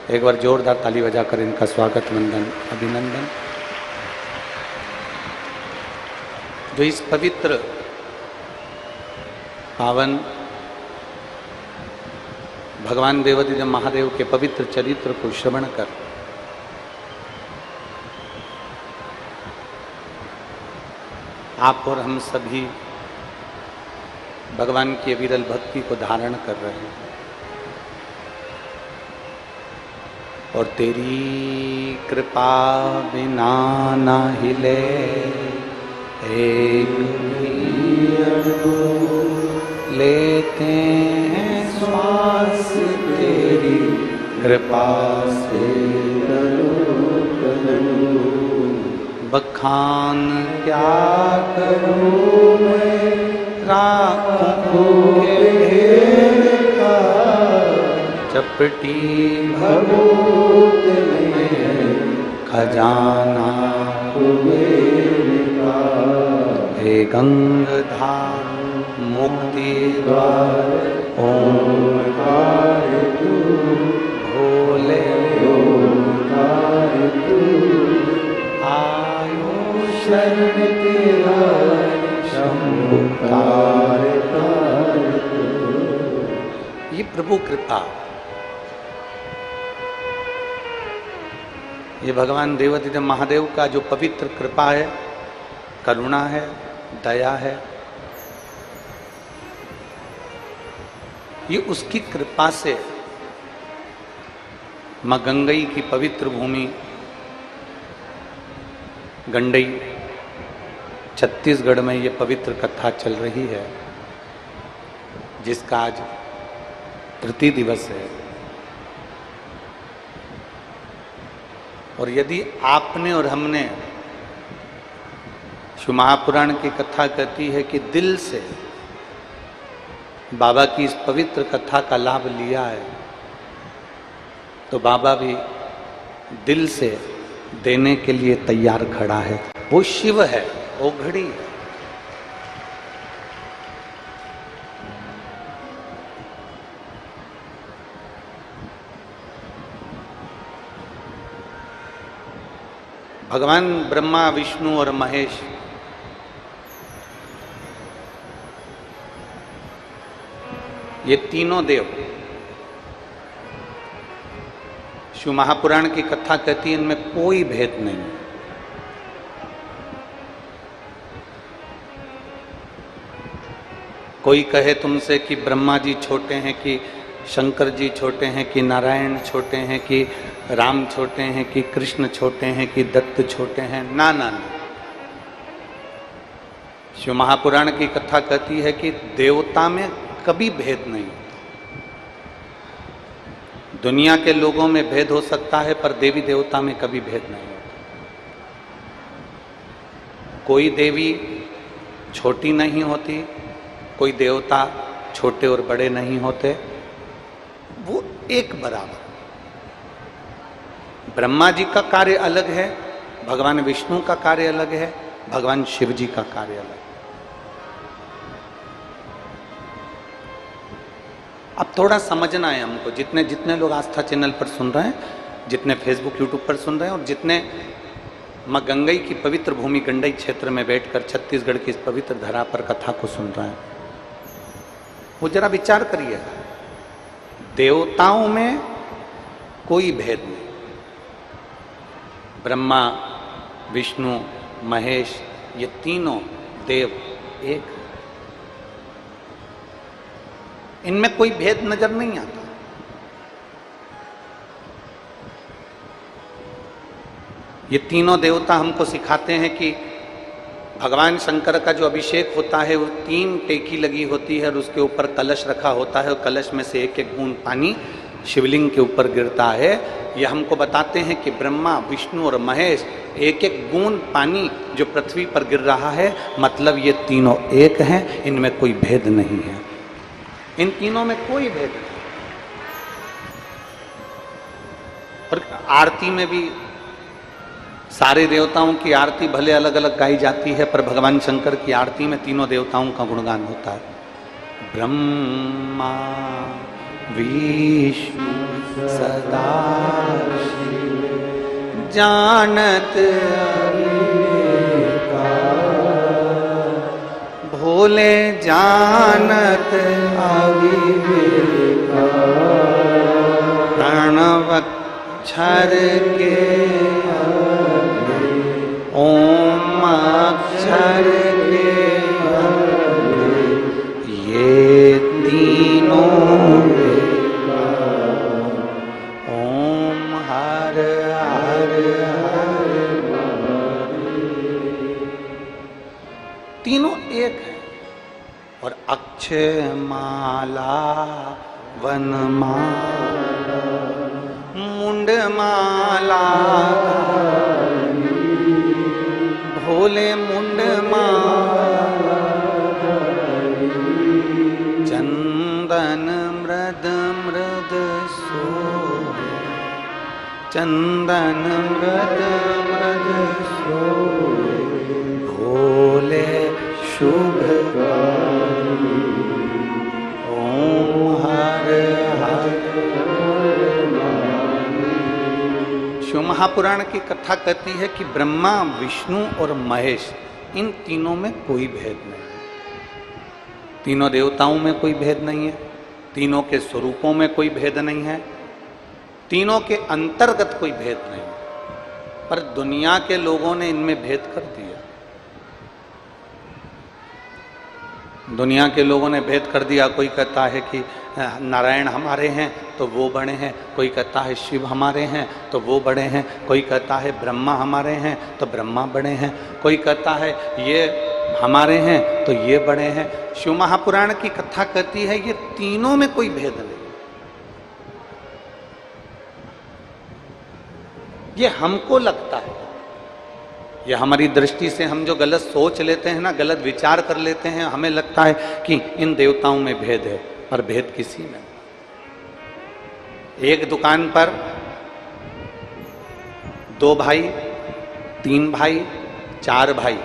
एक बार जोरदार ताली बजाकर इनका स्वागत वंदन अभिनंदन। जो इस पवित्र पावन भगवान देवाधिदेव महादेव के पवित्र चरित्र को श्रवण कर आप और हम सभी भगवान की अविरल भक्ति को धारण कर रहे हैं। और तेरी कृपा बिना ना हिले एक भी अणु लेते हैं श्वास तेरी कृपा से बखान क्या करूं मैं राखों के ढेर का चपटी भभूत में खजाना हे गंगाधार मुक्ति द्वार ओंकार तू भोले ओंकार तू आयो शरण तेरा शंभुकार ये प्रभु कृपा, ये भगवान देवाधिदेव महादेव का जो पवित्र कृपा है, करुणा है, दया है, ये उसकी कृपा से मां गंगई की पवित्र भूमि गंडई छत्तीसगढ़ में ये पवित्र कथा चल रही है, जिसका आज तृतीय दिवस है। और यदि आपने और हमने शिव महापुराण की कथा कहती है कि दिल से बाबा की इस पवित्र कथा का लाभ लिया है, तो बाबा भी दिल से देने के लिए तैयार खड़ा है। वो शिव है, वो घड़ी है। भगवान ब्रह्मा, विष्णु और महेश ये तीनों देव शिव महापुराण की कथा कहती है इनमें कोई भेद नहीं। कोई कहे तुमसे कि ब्रह्मा जी छोटे हैं, कि शंकर जी छोटे हैं, कि नारायण छोटे हैं, कि राम छोटे हैं, कि कृष्ण छोटे हैं, कि दत्त छोटे हैं, ना ना ना। शिव महापुराण की कथा कहती है कि देवता में कभी भेद नहीं। दुनिया के लोगों में भेद हो सकता है, पर देवी देवता में कभी भेद नहीं होता। कोई देवी छोटी नहीं होती, कोई देवता छोटे और बड़े नहीं होते, वो एक बराबर। ब्रह्मा जी का कार्य अलग है, भगवान विष्णु का कार्य अलग है, भगवान शिव जी का कार्य अलग है। अब थोड़ा समझना है हमको, जितने जितने लोग आस्था चैनल पर सुन रहे हैं, जितने फेसबुक यूट्यूब पर सुन रहे हैं, और जितने मां गंगई की पवित्र भूमि गंडई क्षेत्र में बैठकर छत्तीसगढ़ की इस पवित्र धरा पर कथा को सुन रहे हैं, वो जरा विचार करिएगा। देवताओं में कोई भेद नहीं। ब्रह्मा, विष्णु, महेश, ये तीनों देव एक, इनमें कोई भेद नजर नहीं आता। ये तीनों देवता हमको सिखाते हैं कि भगवान शंकर का जो अभिषेक होता है वो 3 टेकी लगी होती है और उसके ऊपर कलश रखा होता है, और कलश में से एक एक बूंद पानी शिवलिंग के ऊपर गिरता है। ये हमको बताते हैं कि ब्रह्मा, विष्णु और महेश एक एक बूंद पानी जो पृथ्वी पर गिर रहा है, मतलब ये तीनों एक हैं, इनमें कोई भेद नहीं है। इन तीनों में कोई भेद नहीं। और आरती में भी सारे देवताओं की आरती भले अलग अलग गाई जाती है, पर भगवान शंकर की आरती में तीनों देवताओं का गुणगान होता है। ब्रह्मा विष्णु सदा जानत भोले जानत अविवेका प्रणवक्षर के ओम अक्षर के ये तीनों ओम हर हर हर तीनों एक है। और अक्षय माला वनमाला मुंड माला भोले मुंड माला चंदन मृद मृद सो चंदन मृद मृद सो भोले शुभ ओम हर हर। शिव महापुराण की कथा कहती है कि ब्रह्मा विष्णु और महेश इन तीनों में कोई भेद नहीं, तीनों देवताओं में कोई भेद नहीं है, तीनों के स्वरूपों में कोई भेद नहीं है, तीनों के अंतर्गत कोई भेद नहीं, पर दुनिया के लोगों ने इनमें भेद कर दिया। दुनिया के लोगों ने भेद कर दिया। कोई कहता है कि नारायण हमारे हैं तो वो बड़े हैं, कोई कहता है शिव हमारे हैं तो वो बड़े हैं, कोई कहता है ब्रह्मा हमारे हैं तो ब्रह्मा बड़े हैं, कोई कहता है ये हमारे हैं तो ये बड़े हैं। शिव महापुराण की कथा कहती है ये तीनों में कोई भेद नहीं। ये हमको लगता है, ये हमारी दृष्टि से हम जो गलत सोच लेते हैं ना, गलत विचार कर लेते हैं, हमें लगता है कि इन देवताओं में भेद है, पर भेद किसी में नहीं। एक दुकान पर 2 भाई, 3 भाई, 4 भाई,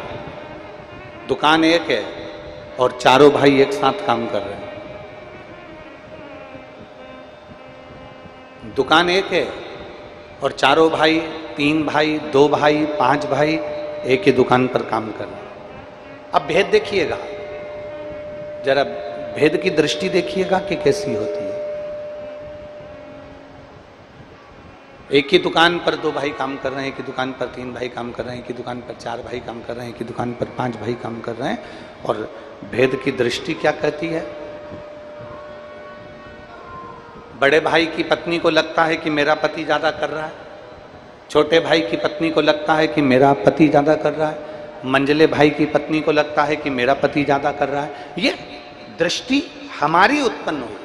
दुकान एक है और चारों भाई एक साथ काम कर रहे हैं। दुकान एक है और चारों भाई, 3 भाई, 2 भाई, 5 भाई एक ही दुकान पर काम कर रहे हैं। अब भेद देखिएगा, जरा भेद की दृष्टि देखिएगा कि कैसी होती है। एक ही दुकान पर 2 भाई काम कर रहे हैं, एक ही दुकान पर 3 भाई काम कर रहे हैं, एक ही दुकान पर 4 भाई काम कर रहे हैं, एक ही दुकान पर 5 भाई काम कर रहे हैं। और भेद की दृष्टि क्या कहती है? बड़े भाई की पत्नी को लगता है कि मेरा पति ज्यादा कर रहा है, छोटे भाई की पत्नी को लगता है कि मेरा पति ज्यादा कर रहा है, मंझले भाई की पत्नी को लगता है कि मेरा पति ज्यादा कर रहा है। ये दृष्टि हमारी उत्पन्न हुई।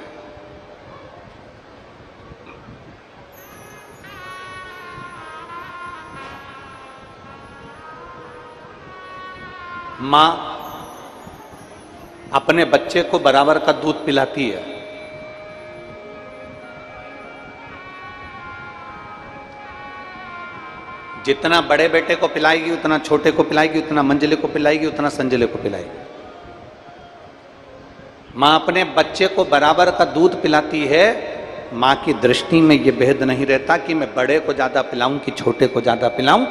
मां अपने बच्चे को बराबर का दूध पिलाती है, जितना बड़े बेटे को पिलाएगी उतना छोटे को पिलाएगी, उतना मंझले को पिलाएगी, उतना संजले को पिलाएगी। मां अपने बच्चे को बराबर का दूध पिलाती है। मां की दृष्टि में यह भेद नहीं रहता कि मैं बड़े को ज्यादा पिलाऊं कि छोटे को ज्यादा पिलाऊं।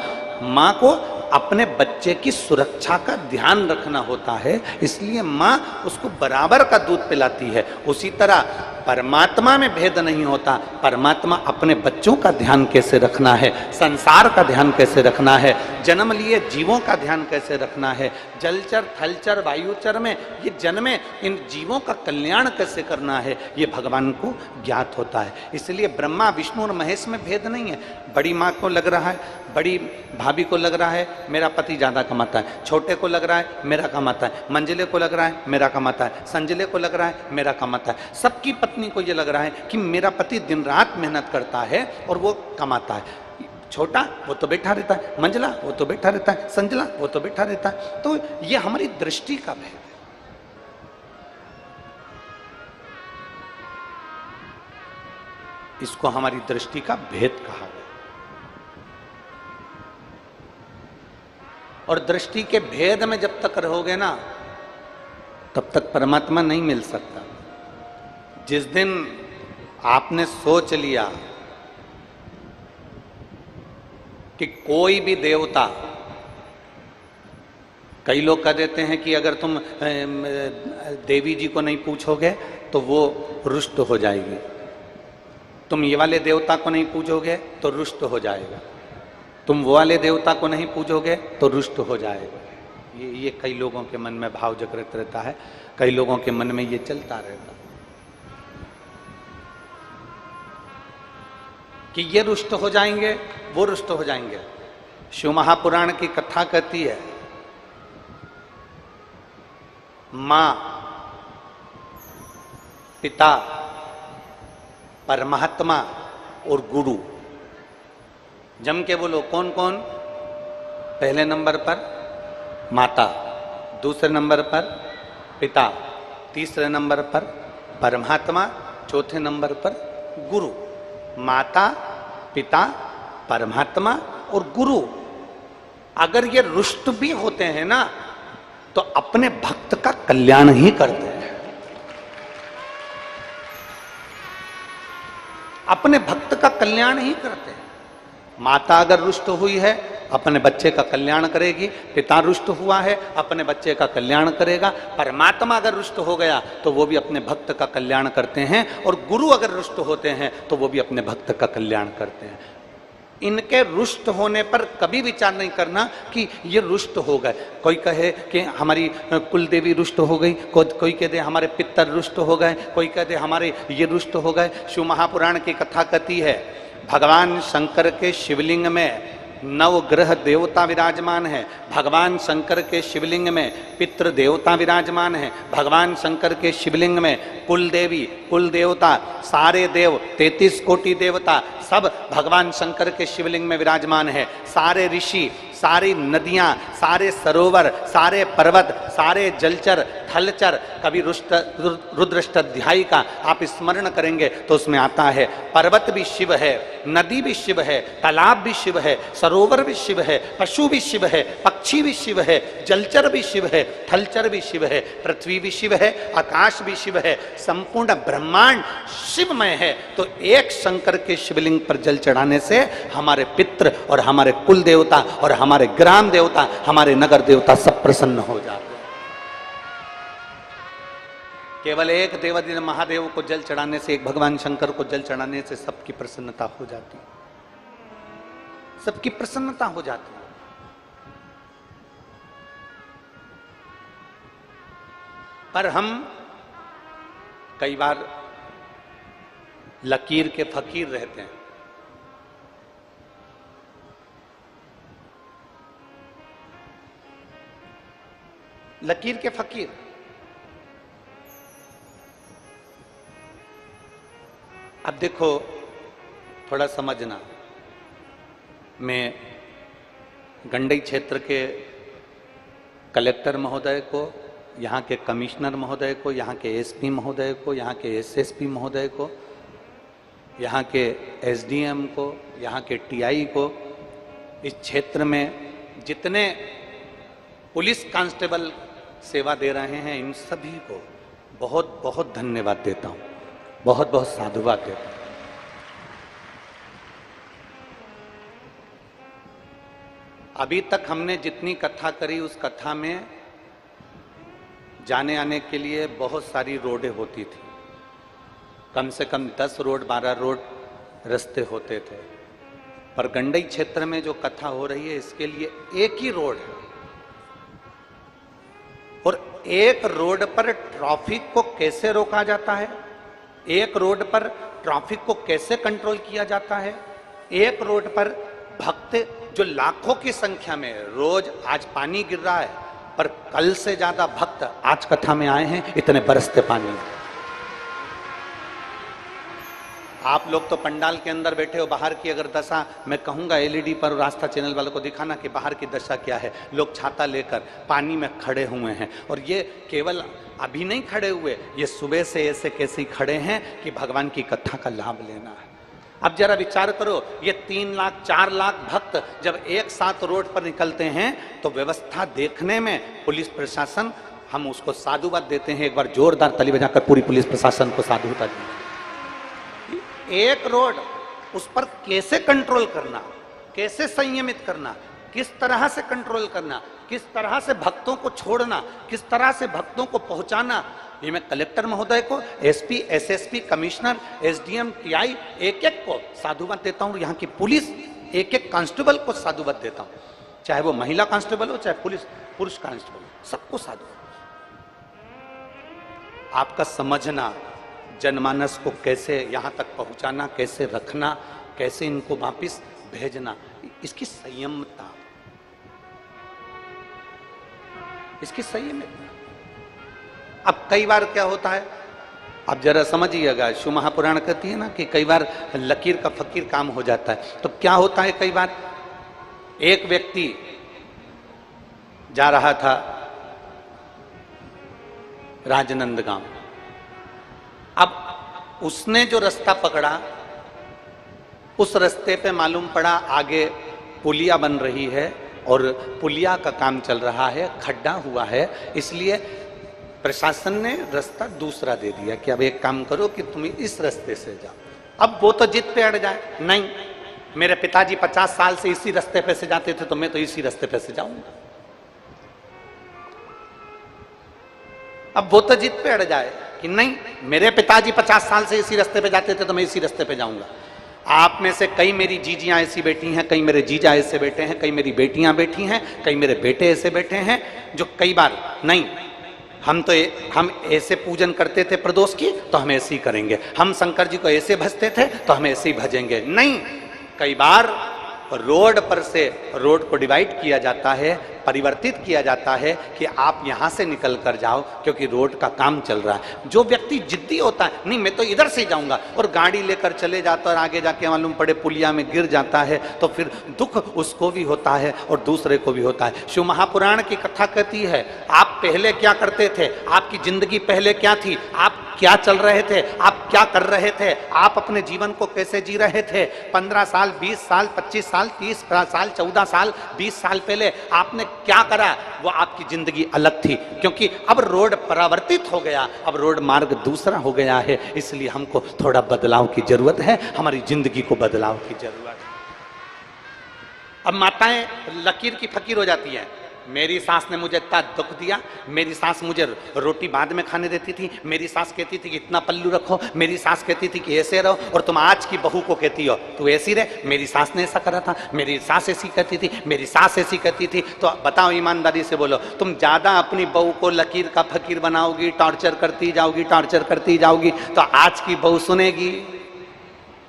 मां को अपने बच्चे की सुरक्षा का ध्यान रखना होता है, इसलिए मां उसको बराबर का दूध पिलाती है। उसी तरह परमात्मा में भेद नहीं होता। परमात्मा अपने बच्चों का ध्यान कैसे रखना है, संसार का ध्यान कैसे रखना है, जन्म लिए जीवों का ध्यान कैसे रखना है, जलचर थलचर वायुचर में ये जन्मे इन जीवों का कल्याण कैसे करना है, ये भगवान को ज्ञात होता है। इसलिए ब्रह्मा विष्णु और महेश में भेद नहीं है। बड़ी माँ को लग रहा है, बड़ी भाभी को लग रहा है मेरा पति ज्यादा कमाता है, छोटे को लग रहा है मेरा कमाता है, मंझले को लग रहा है मेरा कमाता है, संजले को लग रहा है मेरा कमाता है। सबकी पत्नी को यह लग रहा है कि मेरा पति दिन रात मेहनत करता है और वो कमाता है। छोटा वो तो बैठा रहता है, मंझला वो तो बैठा रहता है, संजला वो तो बैठा रहता है। तो ये हमारी दृष्टि का भेद है। इसको हमारी दृष्टि का भेद कहा गया। और दृष्टि के भेद में जब तक रहोगे ना, तब तक परमात्मा नहीं मिल सकता। जिस दिन आपने सोच लिया कि कोई भी देवता, कई लोग कह देते हैं कि अगर तुम देवी जी को नहीं पूछोगे तो वो रुष्ट हो जाएगी, तुम ये वाले देवता को नहीं पूजोगे तो रुष्ट हो जाएगा, तुम वो वाले देवता को नहीं पूजोगे तो रुष्ट हो जाएगा। ये कई लोगों के मन में भाव जागृत रहता है, कई लोगों के मन में ये चलता रहता कि ये रुष्ट हो जाएंगे, वो रुष्ट हो जाएंगे। शिव महापुराण की कथा कहती है, मां, पिता, परमात्मा और गुरु। जम के बोलो कौन कौन? पहले नंबर पर माता, दूसरे नंबर पर पिता, तीसरे नंबर पर परमात्मा, चौथे नंबर पर गुरु। माता, पिता, परमात्मा और गुरु अगर ये रुष्ट भी होते हैं ना तो अपने भक्त का कल्याण ही करते हैं, अपने भक्त का कल्याण ही करते हैं। माता अगर रुष्ट हुई है अपने बच्चे का कल्याण करेगी, पिता रुष्ट हुआ है अपने बच्चे का कल्याण करेगा, परमात्मा अगर रुष्ट हो गया तो वो भी अपने भक्त का कल्याण करते हैं, और गुरु अगर रुष्ट होते हैं तो वो भी अपने भक्त का कल्याण करते हैं। इनके रुष्ट होने पर कभी विचार नहीं करना कि ये रुष्ट हो गए। कोई कहे कि हमारी कुल देवी रुष्ट हो गई, कोई कह दे हमारे पितर रुष्ट हो गए, कोई कह दे हमारे ये रुष्ट हो गए। शिव महापुराण की कथा कहती है, भगवान शंकर के शिवलिंग में नवग्रह देवता विराजमान है, भगवान शंकर के शिवलिंग में पितृ देवता विराजमान है, भगवान शंकर के शिवलिंग में कुल देवी, कुल देवता, सारे देव, 33 कोटि देवता सब भगवान शंकर के शिवलिंग में विराजमान है। सारे ऋषि, सारी नदियां, सारे सरोवर, सारे पर्वत, सारे जलचर, थलचर। कभी रुद्राष्टाध्यायी का आप स्मरण करेंगे तो उसमें आता है पर्वत भी शिव है, नदी भी शिव है, तालाब भी शिव है, सरोवर भी शिव है, पशु भी शिव है, पक्षी भी शिव है, जलचर भी शिव है, थलचर भी शिव है, पृथ्वी भी शिव है, आकाश भी शिव है, संपूर्ण ब्रह्मांड शिवमय है। तो एक शंकर के शिवलिंग पर जल चढ़ाने से हमारे पितृ और हमारे कुल देवता और हमारे ग्राम देवता, हमारे नगर देवता सब प्रसन्न हो जाते हैं। केवल एक देवादिदेव महादेव को जल चढ़ाने से, एक भगवान शंकर को जल चढ़ाने से सबकी प्रसन्नता हो जाती है, सबकी प्रसन्नता हो जाती है। पर हम कई बार लकीर के फकीर रहते हैं। लकीर के फकीर, अब देखो थोड़ा समझना, मैं गंडई क्षेत्र के कलेक्टर महोदय को, यहाँ के कमिश्नर महोदय को, यहाँ के एसपी महोदय को, यहाँ के एसएसपी महोदय को, यहाँ के एसडीएम को, यहाँ के टीआई को, इस क्षेत्र में जितने पुलिस कांस्टेबल सेवा दे रहे हैं इन सभी को बहुत बहुत धन्यवाद देता हूँ, बहुत बहुत साधुवाद देता हूँ। अभी तक हमने जितनी कथा करी उस कथा में जाने आने के लिए बहुत सारी रोडें होती थी, कम से कम 10 रोड 12 रोड रास्ते होते थे। पर गंडई क्षेत्र में जो कथा हो रही है इसके लिए एक ही रोड है, और एक रोड पर ट्रैफिक को कैसे रोका जाता है, एक रोड पर ट्रैफिक को कैसे कंट्रोल किया जाता है, एक रोड पर भक्त जो लाखों की संख्या में, रोज आज पानी गिर रहा है पर कल से ज्यादा भक्त आज कथा में आए हैं, इतने बरसते पानी। आप लोग तो पंडाल के अंदर बैठे हो, बाहर की अगर दशा मैं कहूंगा एलईडी पर और आस्था चैनल वालों को दिखाना कि बाहर की दशा क्या है। लोग छाता लेकर पानी में खड़े हुए हैं, और ये केवल अभी नहीं खड़े हुए, ये सुबह से ऐसे कैसे खड़े हैं कि भगवान की कथा का लाभ लेना है। अब जरा विचार करो, ये 3 लाख 4 लाख भक्त जब एक साथ रोड पर निकलते हैं तो व्यवस्था देखने में पुलिस प्रशासन, हम उसको साधुवाद देते हैं। एक बार जोरदार ताली बजाकर पूरी पुलिस प्रशासन को साधुता दी। एक रोड, उस पर कैसे कंट्रोल करना, कैसे संयमित करना, किस तरह से कंट्रोल करना, किस तरह से भक्तों को छोड़ना, किस तरह से भक्तों को पहुंचाना, ये मैं कलेक्टर महोदय को, SP, SSP, commissioner, SDM, TI, एक एक को साधुवाद देता हूं। यहाँ की पुलिस एक एक कांस्टेबल को साधुवाद देता हूं, चाहे वो महिला कांस्टेबल हो, चाहे पुरुष कांस्टेबल हो, सबको साधुवाद। आपका समझना, जनमानस को कैसे यहां तक पहुंचाना, कैसे रखना, कैसे इनको वापिस भेजना, इसकी संयमता, इसकी संयमता। अब कई बार क्या होता है, अब जरा समझिएगा, शिव महापुराण कहती है ना कि कई बार लकीर का फकीर काम हो जाता है। तो क्या होता है, कई बार एक व्यक्ति जा रहा था राजनंदगांव, अब उसने जो रास्ता पकड़ा, उस रास्ते पे मालूम पड़ा आगे पुलिया बन रही है और पुलिया का काम चल रहा है, खड्डा हुआ है, इसलिए प्रशासन ने रास्ता दूसरा दे दिया कि अब एक काम करो कि तुम इस रास्ते से जाओ। अब वो तो जिद पे अड़ जाए, नहीं मेरे पिताजी 50 साल से इसी रास्ते पे से जाते थे, तो मैं तो इसी रास्ते पे से जाऊंगा। अब वो तो जिद पे अड़ जाए कि नहीं मेरे पिताजी 50 साल से इसी रास्ते पे जाते थे, तो मैं इसी रास्ते पे जाऊंगा। आप में से कई मेरी जीजियां ऐसी बैठी हैं, कई मेरे जीजा ऐसे बैठे हैं, कई मेरी बेटियां बैठी हैं, कई मेरे बेटे ऐसे बैठे हैं जो कई बार नहीं, हम ऐसे पूजन करते थे प्रदोष की, तो हम ऐसे ही करेंगे, हम शंकर जी को ऐसे भजते थे तो हम ऐसे ही भजेंगे। नहीं, कई बार रोड पर से रोड को डिवाइड किया जाता है, परिवर्तित किया जाता है कि आप यहां से निकल कर जाओ क्योंकि रोड का काम चल रहा है। जो व्यक्ति जिद्दी होता है, नहीं मैं तो इधर से जाऊंगा, और गाड़ी लेकर चले जाता है और आगे जाके मालूम पड़े पुलिया में गिर जाता है, तो फिर दुख उसको भी होता है और दूसरे को भी होता है। शिव महापुराण की कथा कहती है, आप पहले क्या करते थे, आपकी जिंदगी पहले क्या थी, आप क्या चल रहे थे, आप क्या कर रहे थे, आप अपने जीवन को कैसे जी रहे थे। 15 साल, 20 साल, 25 साल, 30 साल, 14 साल, 20 साल पहले आपने क्या करा, वो आपकी जिंदगी अलग थी। क्योंकि अब रोड परावर्तित हो गया, अब रोड मार्ग दूसरा हो गया है, इसलिए हमको थोड़ा बदलाव की जरूरत है, हमारी जिंदगी को बदलाव की जरूरत है। अब माताएं लकीर की फकीर हो जाती हैं, मेरी सास ने मुझे इतना दुख दिया, मेरी सास मुझे रोटी बाद में खाने देती थी, मेरी सास कहती थी कि इतना पल्लू रखो, मेरी सास कहती थी कि ऐसे रहो, और तुम आज की बहू को कहती हो तू ऐसी रहे, मेरी सास ने ऐसा करा था, मेरी सास ऐसी कहती थी, मेरी सास ऐसी कहती थी। तो बताओ ईमानदारी से बोलो, तुम ज्यादा अपनी बहू को लकीर का फकीर बनाओगी, टॉर्चर करती जाओगी, टॉर्चर करती जाओगी, तो आज की बहू सुनेगी?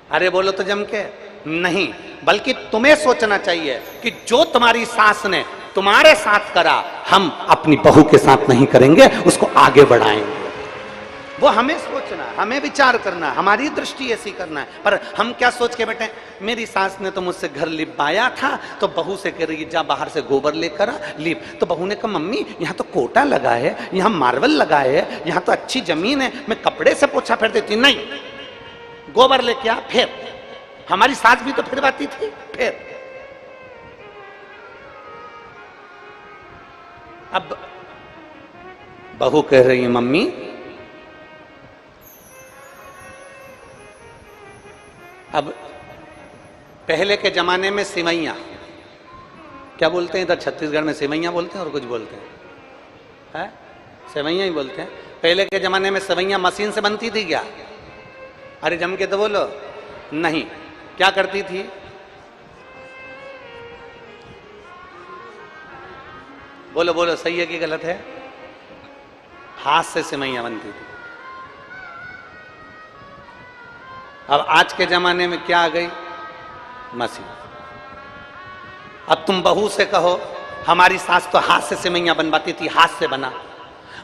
अरे बोलो तो जम के नहीं। बल्कि तुम्हें सोचना चाहिए कि जो तुम्हारी सास ने तुम्हारे साथ करा, हम अपनी बहू के साथ नहीं करेंगे, उसको आगे बढ़ाएंगे। वो हमें सोचना, हमें विचार करना, हमारी दृष्टि ऐसी करना है। पर हम क्या सोच के बैठे, मेरी सास ने तो मुझसे घर लिपाया था, तो बहू से कह रही जा बाहर से गोबर लेकर आ, लिप। तो बहू ने कहा मम्मी यहाँ तो कोटा लगा है, यहाँ मार्बल लगा है, यहाँ तो अच्छी जमीन है, मैं कपड़े से पोछा फेर देती। नहीं, गोबर लेके आ फिर। हमारी सास भी तो फिरवाती थी फिर। अब बहू कह रही है मम्मी अब पहले के जमाने में सिवैया, क्या बोलते हैं इधर छत्तीसगढ़ में, सिवैया बोलते हैं और कुछ बोलते हैं, सिवैया ही बोलते हैं। पहले के जमाने में सिवैया मशीन से बनती थी क्या? अरे जम के तो बोलो। नहीं, क्या करती थी? बोलो बोलो, सही है कि गलत है? हाथ से सिवैया बनती थी। अब आज के जमाने में क्या आ गई? मशीन। अब तुम बहू से कहो, हमारी सास तो हाथ से सिवैया बनवाती थी, हाथ से बना।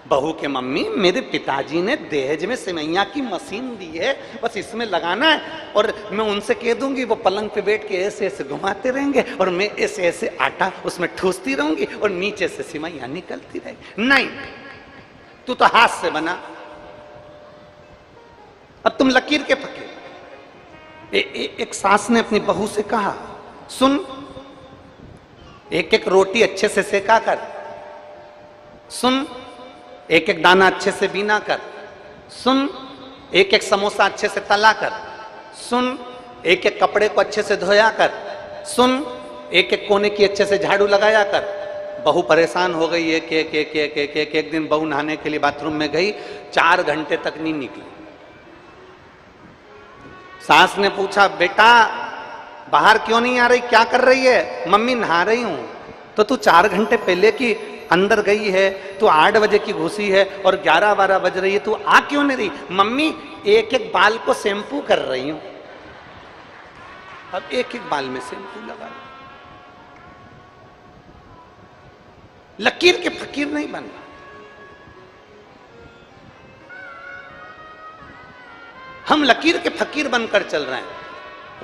बहू के मम्मी मेरे पिताजी ने दहेज में सिवैया की मशीन दी है, बस इसमें लगाना है, और मैं उनसे कह दूंगी वो पलंग पे बैठ के ऐसे ऐसे घुमाते रहेंगे और मैं ऐसे ऐसे आटा उसमें ठूसती रहूंगी और नीचे से सिवैया निकलती रहेगी। नहीं, तू तो हाथ से बना। अब तुम लकीर के फकीर। एक सास ने अपनी बहू से कहा, सुन, एक एक रोटी अच्छे से सेका कर, सुन, एक एक दाना अच्छे से बीना कर, सुन, एक एक समोसा अच्छे से तला कर, सुन, एक एक कपड़े को अच्छे से धोया कर, सुन, एक एक कोने की अच्छे से झाड़ू लगाया कर। बहू परेशान हो गई, एक दिन बहू नहाने के लिए बाथरूम में गई, 4 घंटे तक नहीं निकली। सास ने पूछा, बेटा बाहर क्यों नहीं आ रही, क्या कर रही है? मम्मी नहा रही हूं। तो तू 4 घंटे पहले की अंदर गई है, तू 8 बजे की घुसी है और 11-12 बज रही है, तू आ क्यों नहीं रही? मम्मी एक एक बाल को शैम्पू कर रही हूं। अब एक एक बाल में शैम्पू लगा रही। लकीर के फकीर नहीं बनना। हम लकीर के फकीर बनकर चल रहे हैं।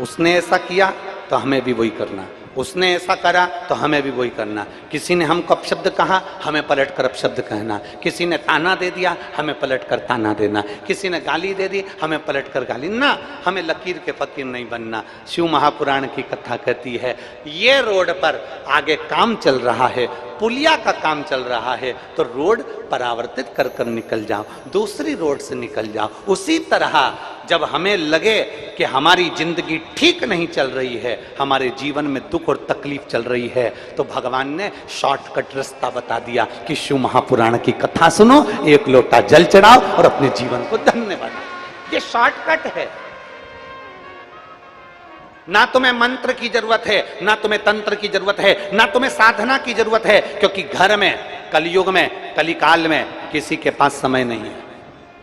उसने ऐसा किया तो हमें भी वही करना, उसने ऐसा करा तो हमें भी वही करना। किसी ने हमको अपशब्द कहा, हमें पलट कर अपशब्द कहना। किसी ने ताना दे दिया, हमें पलट कर ताना देना। किसी ने गाली दे दी, हमें पलट कर गाली ना। हमें लकीर के फकीर नहीं बनना। शिव महापुराण की कथा कहती है, ये रोड पर आगे काम चल रहा है, पुलिया का काम चल रहा है, तो रोड परावर्तित कर कर निकल जाओ, दूसरी रोड से निकल जाओ। उसी तरह जब हमें लगे कि हमारी जिंदगी ठीक नहीं चल रही है, हमारे जीवन में दुख और तकलीफ चल रही है, तो भगवान ने शॉर्टकट रास्ता बता दिया कि शिव महापुराण की कथा सुनो, 1 लोटा जल चढ़ाओ और अपने जीवन को धन्य बनाओ। ये शॉर्टकट है। ना तुम्हें मंत्र की जरूरत है, ना तुम्हें तंत्र की जरूरत है, ना तुम्हें साधना की जरूरत है, क्योंकि घर में, कलयुग में, कलिकाल में किसी के पास समय नहीं है।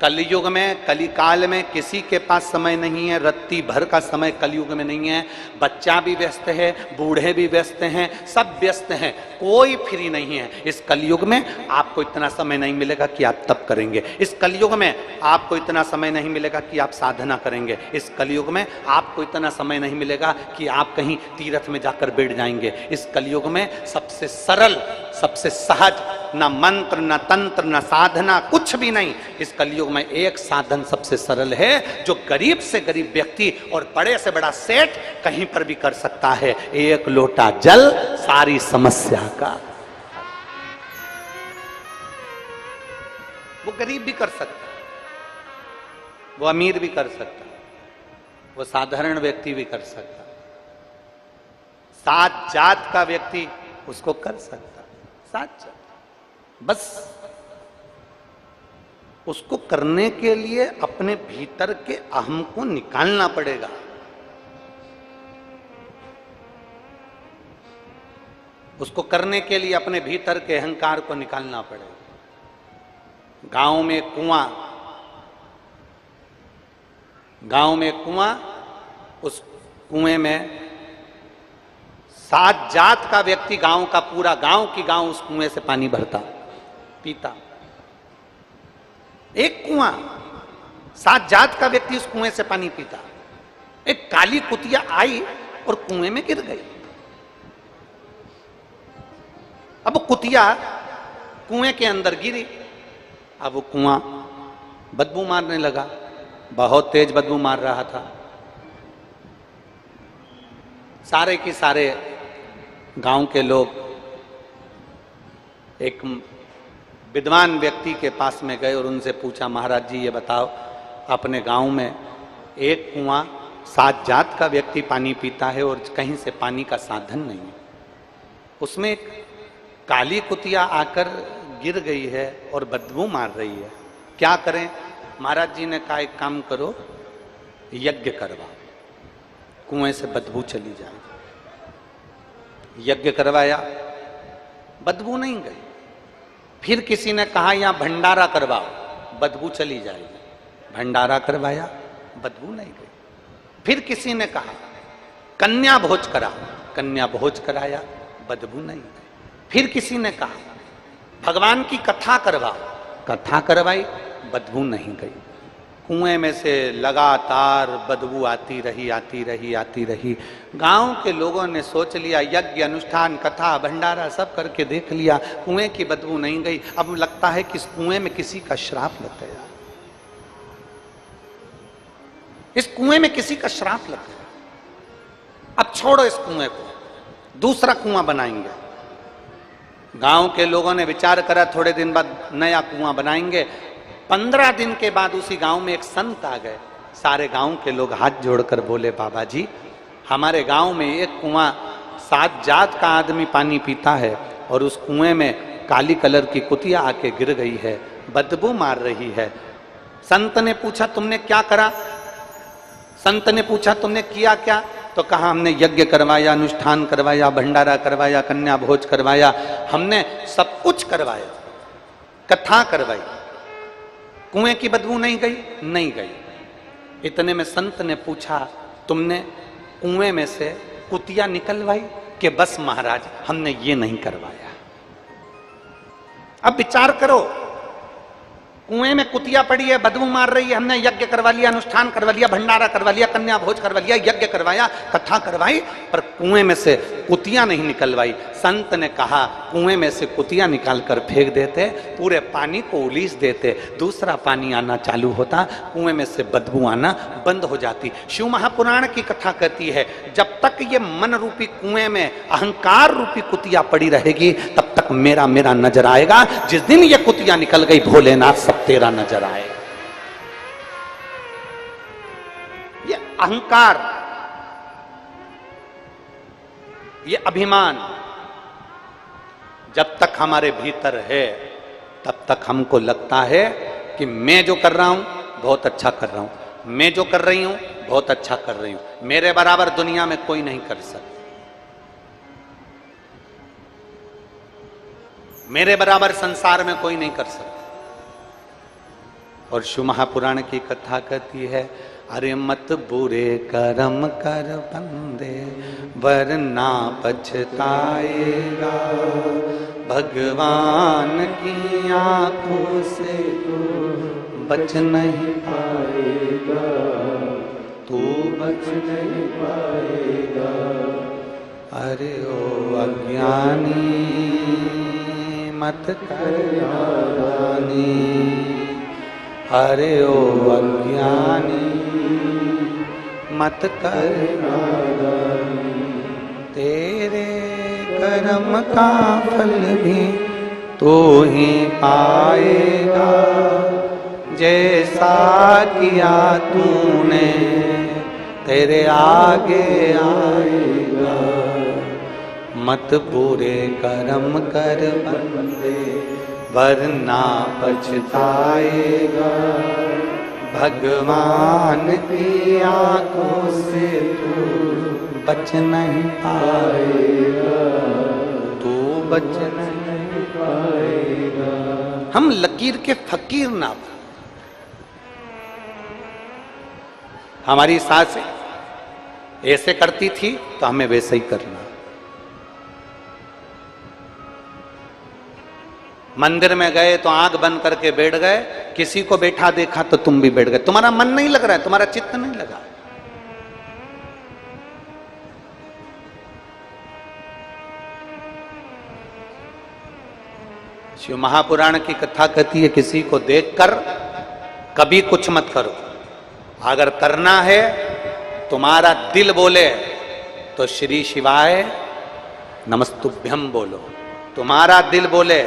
कलयुग में, कलिकाल में किसी के पास समय नहीं है। रत्ती भर का समय कलयुग में नहीं है। बच्चा भी व्यस्त है, बूढ़े भी व्यस्त हैं, सब व्यस्त हैं, कोई फ्री नहीं है। इस कलयुग में आपको इतना समय नहीं मिलेगा कि आप तप करेंगे। इस कलयुग में आपको इतना समय नहीं मिलेगा कि आप साधना करेंगे। इस कलयुग में आपको इतना समय नहीं मिलेगा कि आप कहीं तीर्थ में जाकर बैठ जाएंगे। इस कलयुग में सबसे सरल, सबसे सहज, ना मंत्र, ना तंत्र, ना साधना, कुछ भी नहीं। इस कलयुग में एक साधन सबसे सरल है, जो गरीब से गरीब व्यक्ति और बड़े से बड़ा सेठ कहीं पर भी कर सकता है। 1 लोटा जल सारी समस्या का। वो गरीब भी कर सकता, वो अमीर भी कर सकता, वो साधारण व्यक्ति भी कर सकता, 7 जात का व्यक्ति उसको कर सकता। 7 जात, बस उसको करने के लिए अपने भीतर के अहम को निकालना पड़ेगा। उसको करने के लिए अपने भीतर के अहंकार को निकालना पड़ेगा। गांव में कुआं, उस कुएं में 7 जात का व्यक्ति, गांव का पूरा गांव उस कुएं से पानी भरता, पीता। एक कुआं, 7 जात का व्यक्ति उस कुएं से पानी पीता। एक काली कुतिया आई और कुएं में गिर गई। अब कुतिया कुएं के अंदर गिरी। अब वो कुआं बदबू मारने लगा, बहुत तेज बदबू मार रहा था। सारे के सारे गांव के लोग एक विद्वान व्यक्ति के पास में गए और उनसे पूछा, महाराज जी ये बताओ, अपने गांव में एक कुआं 7 जात का व्यक्ति पानी पीता है और कहीं से पानी का साधन नहीं है, उसमें एक काली कुतिया आकर गिर गई है और बदबू मार रही है, क्या करें? महाराज जी ने कहा, एक काम करो, यज्ञ करवाओ, कुएं से बदबू चली जाए। यज्ञ करवाया, बदबू नहीं गई। फिर किसी ने कहा, यहां भंडारा करवाओ, बदबू चली जाएगी। भंडारा करवाया, बदबू नहीं गई। फिर किसी ने कहा, कन्या भोज कराओ, कन्या भोज कराया, बदबू नहीं गई। फिर किसी ने कहा, भगवान की कथा करवाओ, कथा करवाई, बदबू नहीं गई। कुएं में से लगातार बदबू आती रही। गांव के लोगों ने सोच लिया, यज्ञ अनुष्ठान, कथा, भंडारा सब करके देख लिया, कुएं की बदबू नहीं गई। अब लगता है कि इस कुएं में किसी का श्राप लग गया, इस कुएं में किसी का श्राप लग गया। अब छोड़ो इस कुएं को, दूसरा कुआं बनाएंगे। गांव के लोगों ने विचार करा, थोड़े दिन बाद नया कुआं बनाएंगे। 15 दिन के बाद उसी गांव में एक संत आ गए। सारे गांव के लोग हाथ जोड़कर बोले, बाबा जी हमारे गांव में एक कुआं 7 जात का आदमी पानी पीता है और उस कुएं में काली कलर की कुतिया आके गिर गई है, बदबू मार रही है। संत ने पूछा तुमने क्या करा? संत ने पूछा तुमने किया क्या? तो कहा हमने यज्ञ करवाया, अनुष्ठान करवाया, भंडारा करवाया, कन्या भोज करवाया, हमने सब कुछ करवाया, कथा करवाई, कुएं की बदबू नहीं गई? नहीं गई। इतने में संत ने पूछा तुमने कुएं में से कुतिया निकलवाई? कि बस महाराज हमने ये नहीं करवाया। अब विचार करो, कुएं में कुतिया पड़ी है, बदबू मार रही है, हमने यज्ञ करवा लिया, अनुष्ठान करवा लिया, भंडारा करवा लिया, कन्या भोज करवा लिया, यज्ञ करवाया, कथा करवाई, पर कुएं में से कुतिया नहीं निकलवाई। संत ने कहा कुएं में से कुतिया निकालकर फेंक देते, पूरे पानी को उलीस देते, दूसरा पानी आना चालू होता, कुएं में से बदबू आना बंद हो जाती। शिव महापुराण की कथा कहती है जब तक ये मन रूपी कुएं में अहंकार रूपी कुतिया पड़ी रहेगी तब तक मेरा मेरा नजर आएगा। जिस दिन ये कुतिया निकल गई भोलेनाथ सब तेरा नजर आए। ये अहंकार, ये अभिमान जब तक हमारे भीतर है तब तक हमको लगता है कि मैं जो कर रहा हूं बहुत अच्छा कर रहा हूं, मैं जो कर रही हूं बहुत अच्छा कर रही हूं, मेरे बराबर दुनिया में कोई नहीं कर सकता, मेरे बराबर संसार में कोई नहीं कर सकता। और शिव महापुराण की कथा कहती है अरे मत बुरे कर्म कर बंदे वरना पछताएगा, भगवान की आंखों से तू बच नहीं पाएगा, तू बच नहीं पाएगा। अरे ओ अज्ञानी मत कर नादानी, अरे ओ अज्ञानी मत कर नादानी, तेरे कर्म का फल भी तू ही पाएगा, जैसा किया तूने तेरे आगे आएगा। मत बुरे कर्म कर बंदे वरना पछताएगा, भगवान की आंखों से तू बच नहीं पाएगा, तू बच नहीं पाएगा। हम लकीर के फकीर ना बन। हमारी सास ऐसे करती थी तो हमें वैसे ही करना। मंदिर में गए तो आंख बंद करके बैठ गए, किसी को बैठा देखा तो तुम भी बैठ गए, तुम्हारा मन नहीं लग रहा है, तुम्हारा चित्त नहीं लगा। शिव महापुराण की कथा कहती है किसी को देखकर कभी कुछ मत करो, अगर करना है तुम्हारा दिल बोले तो श्री शिवाय नमस्तुभ्यम बोलो, तुम्हारा दिल बोले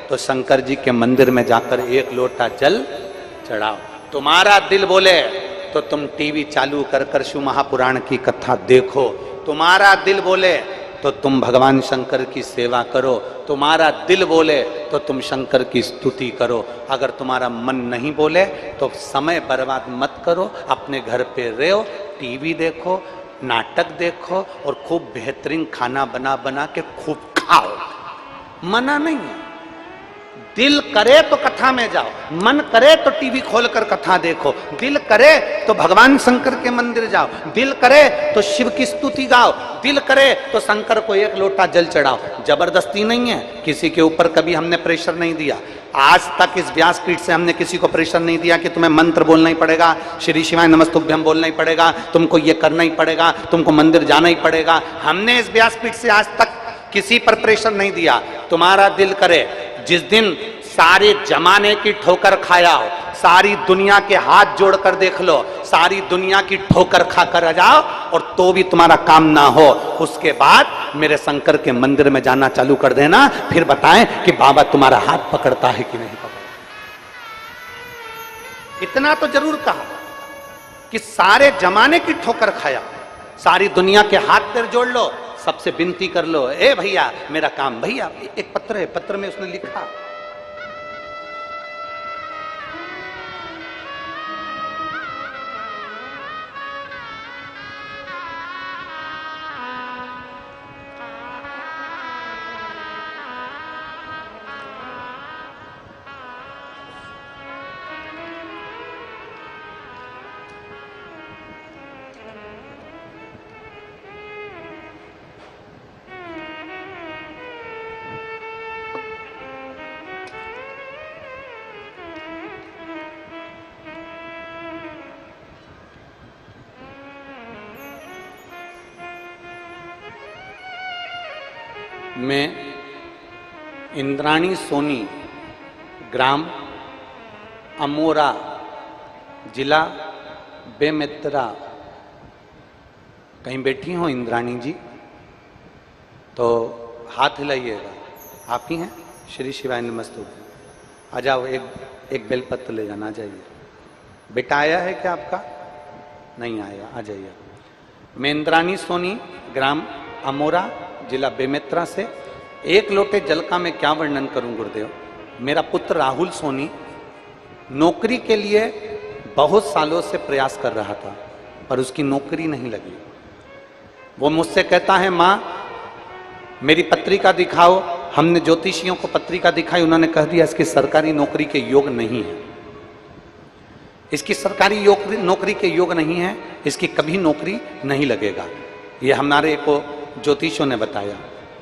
तो शंकर जी के मंदिर में जाकर 1 लोटा जल चढ़ाओ, तुम्हारा दिल बोले तो तुम टीवी चालू कर कर शिव महापुराण की कथा देखो, तुम्हारा दिल बोले तो तुम भगवान शंकर की सेवा करो, तुम्हारा दिल बोले तो तुम शंकर की स्तुति करो। अगर तुम्हारा मन नहीं बोले तो समय बर्बाद मत करो, अपने घर पे रहो, टीवी देखो, नाटक देखो और खूब बेहतरीन खाना बना बना के खूब खाओ, मना नहीं है। दिल करे तो कथा में जाओ, मन करे तो टीवी खोलकर कथा देखो, दिल करे तो भगवान शंकर के मंदिर जाओ, दिल करे तो शिव की स्तुति गाओ, दिल करे तो शंकर को 1 लोटा जल चढ़ाओ। जबरदस्ती नहीं है, किसी के ऊपर कभी हमने प्रेशर नहीं दिया। आज तक इस व्यासपीठ से हमने किसी को प्रेशर नहीं दिया कि तुम्हें मंत्र बोलना ही पड़ेगा, श्री शिवाय नमस्तुभ्यम बोलना ही पड़ेगा, तुमको ये करना ही पड़ेगा, तुमको मंदिर जाना ही पड़ेगा। हमने इस व्यासपीठ से आज तक किसी पर प्रेशर नहीं दिया। तुम्हारा दिल करे, जिस दिन सारे जमाने की ठोकर खाया हो, सारी दुनिया के हाथ जोड़कर देख लो, सारी दुनिया की ठोकर खाकर आ जाओ और तो भी तुम्हारा काम ना हो, उसके बाद मेरे शंकर के मंदिर में जाना चालू कर देना, फिर बताएं कि बाबा तुम्हारा हाथ पकड़ता है कि नहीं पकड़ता। इतना तो जरूर कहा कि सारे जमाने की ठोकर खाया, सारी दुनिया के हाथ पैर जोड़ लो, सबसे विनती कर लो, ए भैया मेरा काम, भैया एक पत्र है, पत्र में उसने लिखा मैं इंद्राणी सोनी, ग्राम अमोरा, जिला बेमेतरा। कहीं बैठी हो इंद्राणी जी तो हाथ हिलाइएगा। आप ही हैं? श्री शिवाय नमस्तु। आ जाओ, एक बेलपत्र ले जाना, आ जाइए। बेटा आया है क्या आपका? नहीं आया, आ जाइए। मैं इंद्राणी सोनी, ग्राम अमोरा, जिला बेमेतरा से। एक लोटे जल का मैं क्या वर्णन करूं गुरुदेव। मेरा पुत्र राहुल सोनी नौकरी के लिए बहुत सालों से प्रयास कर रहा था, पर उसकी नौकरी नहीं लगी। वो मुझसे कहता है, माँ मेरी पत्रिका दिखाओ। हमने ज्योतिषियों को पत्रिका दिखाई, उन्होंने कह दिया इसकी सरकारी नौकरी के योग नहीं है, इसकी सरकारी नौकरी के योग नहीं है, इसकी कभी नौकरी नहीं लगेगा। ये हमारे को ज्योतिषियों ने बताया।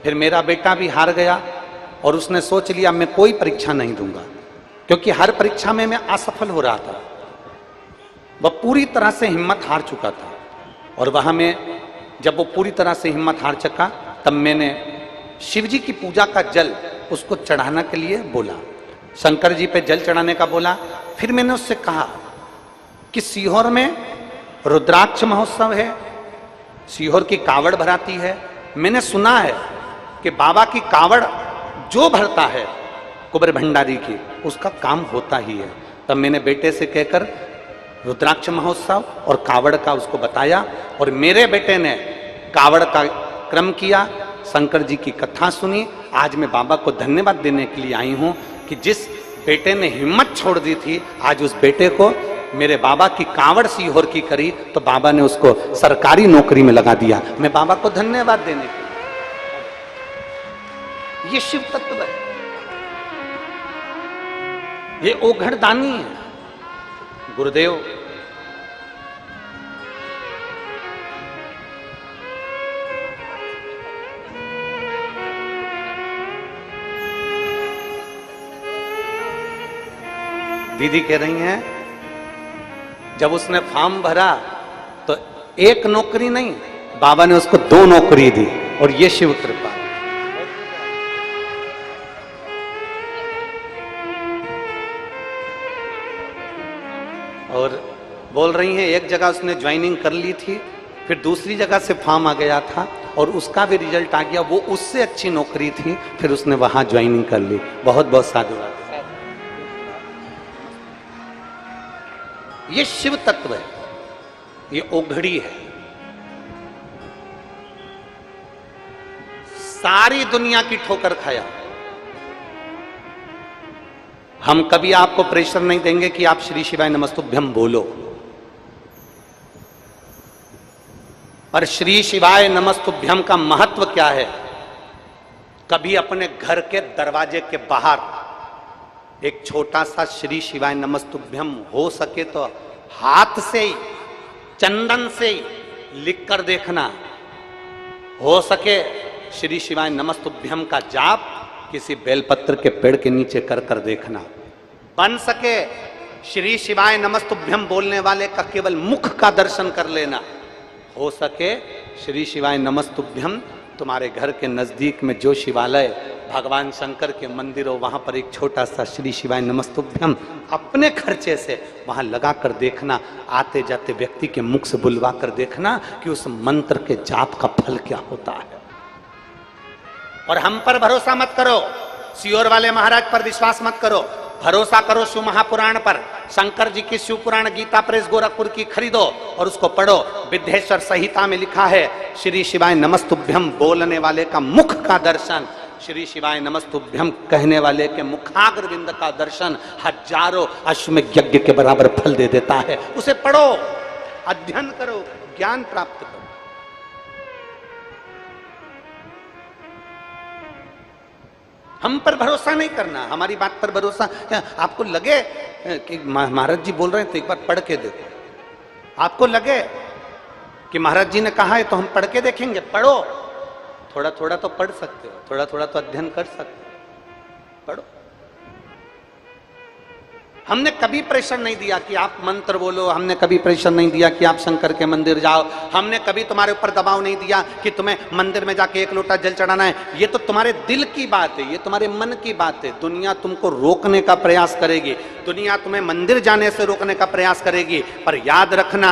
फिर मेरा बेटा भी हार गया और उसने सोच लिया मैं कोई परीक्षा नहीं दूंगा, क्योंकि हर परीक्षा में मैं असफल हो रहा था। वह पूरी तरह से हिम्मत हार चुका था। और वहां में जब वो पूरी तरह से हिम्मत हार चुका, तब मैंने शिव जी की पूजा का जल उसको चढ़ाने के लिए बोला, शंकर जी पे जल चढ़ाने का बोला। फिर मैंने उससे कहा कि सीहोर में रुद्राक्ष महोत्सव है, सीहोर की कावड़ भराती है। मैंने सुना है कि बाबा की कावड़ जो भरता है कुबेर भंडारी की, उसका काम होता ही है। तब मैंने बेटे से कहकर रुद्राक्ष महोत्सव और कावड़ का उसको बताया, और मेरे बेटे ने कावड़ का क्रम किया, शंकर जी की कथा सुनी। आज मैं बाबा को धन्यवाद देने के लिए आई हूं कि जिस बेटे ने हिम्मत छोड़ दी थी, आज उस बेटे को मेरे बाबा की कांवड़ सीहोर की करी तो बाबा ने उसको सरकारी नौकरी में लगा दिया। मैं बाबा को धन्यवाद देने के लिए। ये शिव तत्व है, ये ओघड़दानी है गुरुदेव। दीदी कह रही हैं जब उसने फॉर्म भरा तो एक नौकरी नहीं, बाबा ने उसको 2 नौकरी दी, और ये शिव कृपा। और बोल रही हैं एक जगह उसने ज्वाइनिंग कर ली थी, फिर दूसरी जगह से फॉर्म आ गया था और उसका भी रिजल्ट आ गया, वो उससे अच्छी नौकरी थी, फिर उसने वहां ज्वाइनिंग कर ली। बहुत बहुत साधुवाद। ये शिव तत्व है, ये ओघड़ी है। सारी दुनिया की ठोकर खाया। हम कभी आपको प्रेशर नहीं देंगे कि आप श्री शिवाय नमस्तुभ्यम बोलो, पर श्री शिवाय नमस्तुभ्यम का महत्व क्या है। कभी अपने घर के दरवाजे के बाहर एक छोटा सा श्री शिवाय नमस्तुभ्यम हो सके तो हाथ से ही, चंदन से ही लिख कर देखना। हो सके श्री शिवाय नमस्तुभ्यम का जाप किसी बेलपत्र के पेड़ के नीचे कर कर देखना। बन सके श्री शिवाय नमस्तुभ्यम बोलने वाले का केवल मुख का दर्शन कर लेना। हो सके श्री शिवाय नमस्तुभ्यम तुम्हारे घर के नजदीक में जो शिवालय भगवान शंकर के मंदिर हो, वहां पर एक छोटा सा श्री शिवाय नमस्तुभ्यम अपने खर्चे से वहां लगा कर देखना। आते जाते व्यक्ति के मुख से बुलवा कर देखना कि उस मंत्र के जाप का फल क्या होता है। और हम पर भरोसा मत करो, सीहोर वाले महाराज पर विश्वास मत करो। भरोसा करो शिव महापुराण पर, शंकर जी की शिव पुराण गीता प्रेस गोरखपुर की खरीदो और उसको पढ़ो। विद्येश्वर संहिता में लिखा है श्री शिवाय नमस्तुभ्यम बोलने वाले का मुख का दर्शन, श्री शिवाय नमस्तुभ्यम कहने वाले के मुखाग्रविंद का दर्शन हजारों अश्वमेध यज्ञ के बराबर फल दे देता है। उसे पढ़ो, अध्ययन करो, ज्ञान प्राप्त करो। हम पर भरोसा नहीं करना, हमारी बात पर भरोसा। आपको लगे कि महाराज जी बोल रहे हैं तो एक बार पढ़ के देखो। आपको लगे कि महाराज जी ने कहा है तो हम पढ़ के देखेंगे, पढ़ो। थोड़ा थोड़ा तो पढ़ सकते हो, थोड़ा थोड़ा तो अध्ययन कर सकते हो, पढ़ो। हमने कभी प्रेशर नहीं दिया कि आप मंत्र बोलो, हमने कभी प्रेशर नहीं दिया कि आप शंकर के मंदिर जाओ, हमने कभी तुम्हारे ऊपर दबाव नहीं दिया कि तुम्हें मंदिर में जाके एक लोटा जल चढ़ाना है। ये तो तुम्हारे दिल की बात है, ये तुम्हारे मन की बात है। दुनिया तुमको रोकने का प्रयास करेगी, दुनिया तुम्हें मंदिर जाने से रोकने का प्रयास करेगी, पर याद रखना,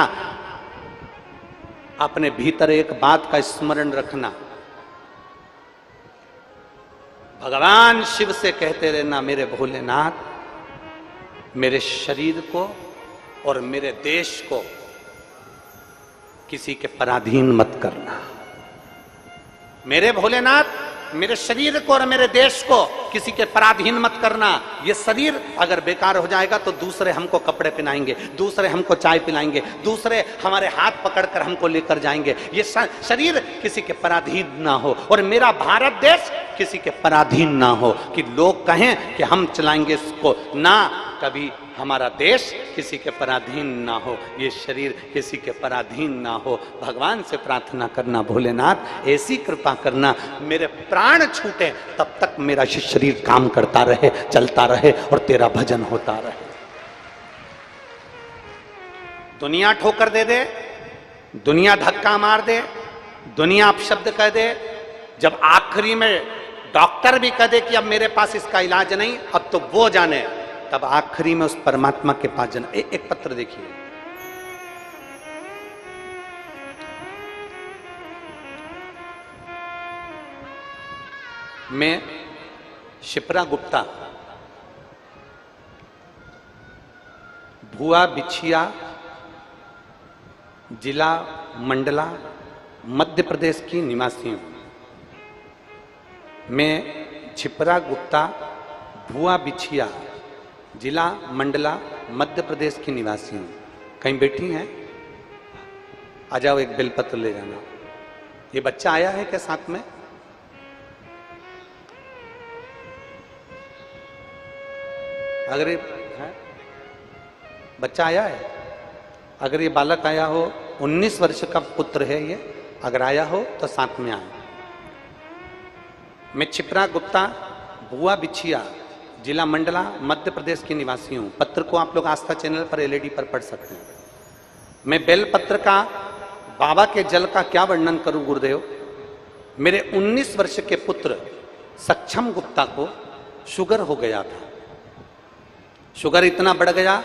अपने भीतर एक बात का स्मरण रखना, भगवान शिव से कहते रहना, मेरे भोलेनाथ मेरे शरीर को और मेरे देश को किसी के पराधीन मत करना। मेरे भोलेनाथ मेरे शरीर को और मेरे देश को किसी के पराधीन मत करना। ये शरीर अगर बेकार हो जाएगा तो दूसरे हमको कपड़े पहनाएंगे, दूसरे हमको चाय पिलाएंगे, दूसरे हमारे हाथ पकड़कर हमको लेकर जाएंगे। ये शरीर किसी के पराधीन ना हो और मेरा भारत देश किसी के पराधीन ना हो कि लोग कहें कि हम चलाएंगे इसको ना। कभी हमारा देश किसी के पराधीन ना हो, ये शरीर किसी के पराधीन ना हो। भगवान से प्रार्थना करना, भोलेनाथ ऐसी कृपा करना मेरे प्राण छूटे तब तक मेरा शरीर काम करता रहे, चलता रहे और तेरा भजन होता रहे। दुनिया ठोकर दे दे, दुनिया धक्का मार दे, दुनिया अपशब्द कह दे, जब आखिरी में डॉक्टर भी कह दे कि अब मेरे पास इसका इलाज नहीं, अब तो वो जाने, तब आखिरी में उस परमात्मा के पास जाना। एक पत्र देखिए, मैं शिप्रा गुप्ता, भुआ बिछिया, जिला मंडला, मध्य प्रदेश की निवासी हूं। मैं छिपरा गुप्ता, भुआ बिछिया, जिला मंडला, मध्य प्रदेश की निवासी हूं। कहीं बैठी हैं? आ जाओ, एक बेलपत्र ले जाना। ये बच्चा आया है क्या साथ में? अगर ये बच्चा आया है, अगर ये बालक आया हो, 19 वर्ष का पुत्र है ये, अगर आया हो तो साथ में आए। मैं छिपरा गुप्ता, भुआ बिछिया, जिला मंडला, मध्य प्रदेश की निवासी हूं। पत्र को आप लोग आस्था चैनल पर एलईडी पर पढ़ सकते हैं। मैं बेलपत्र का, बाबा के जल का क्या वर्णन करूं गुरुदेव। मेरे 19 वर्ष के पुत्र सक्षम गुप्ता को शुगर हो गया था। शुगर इतना बढ़ गया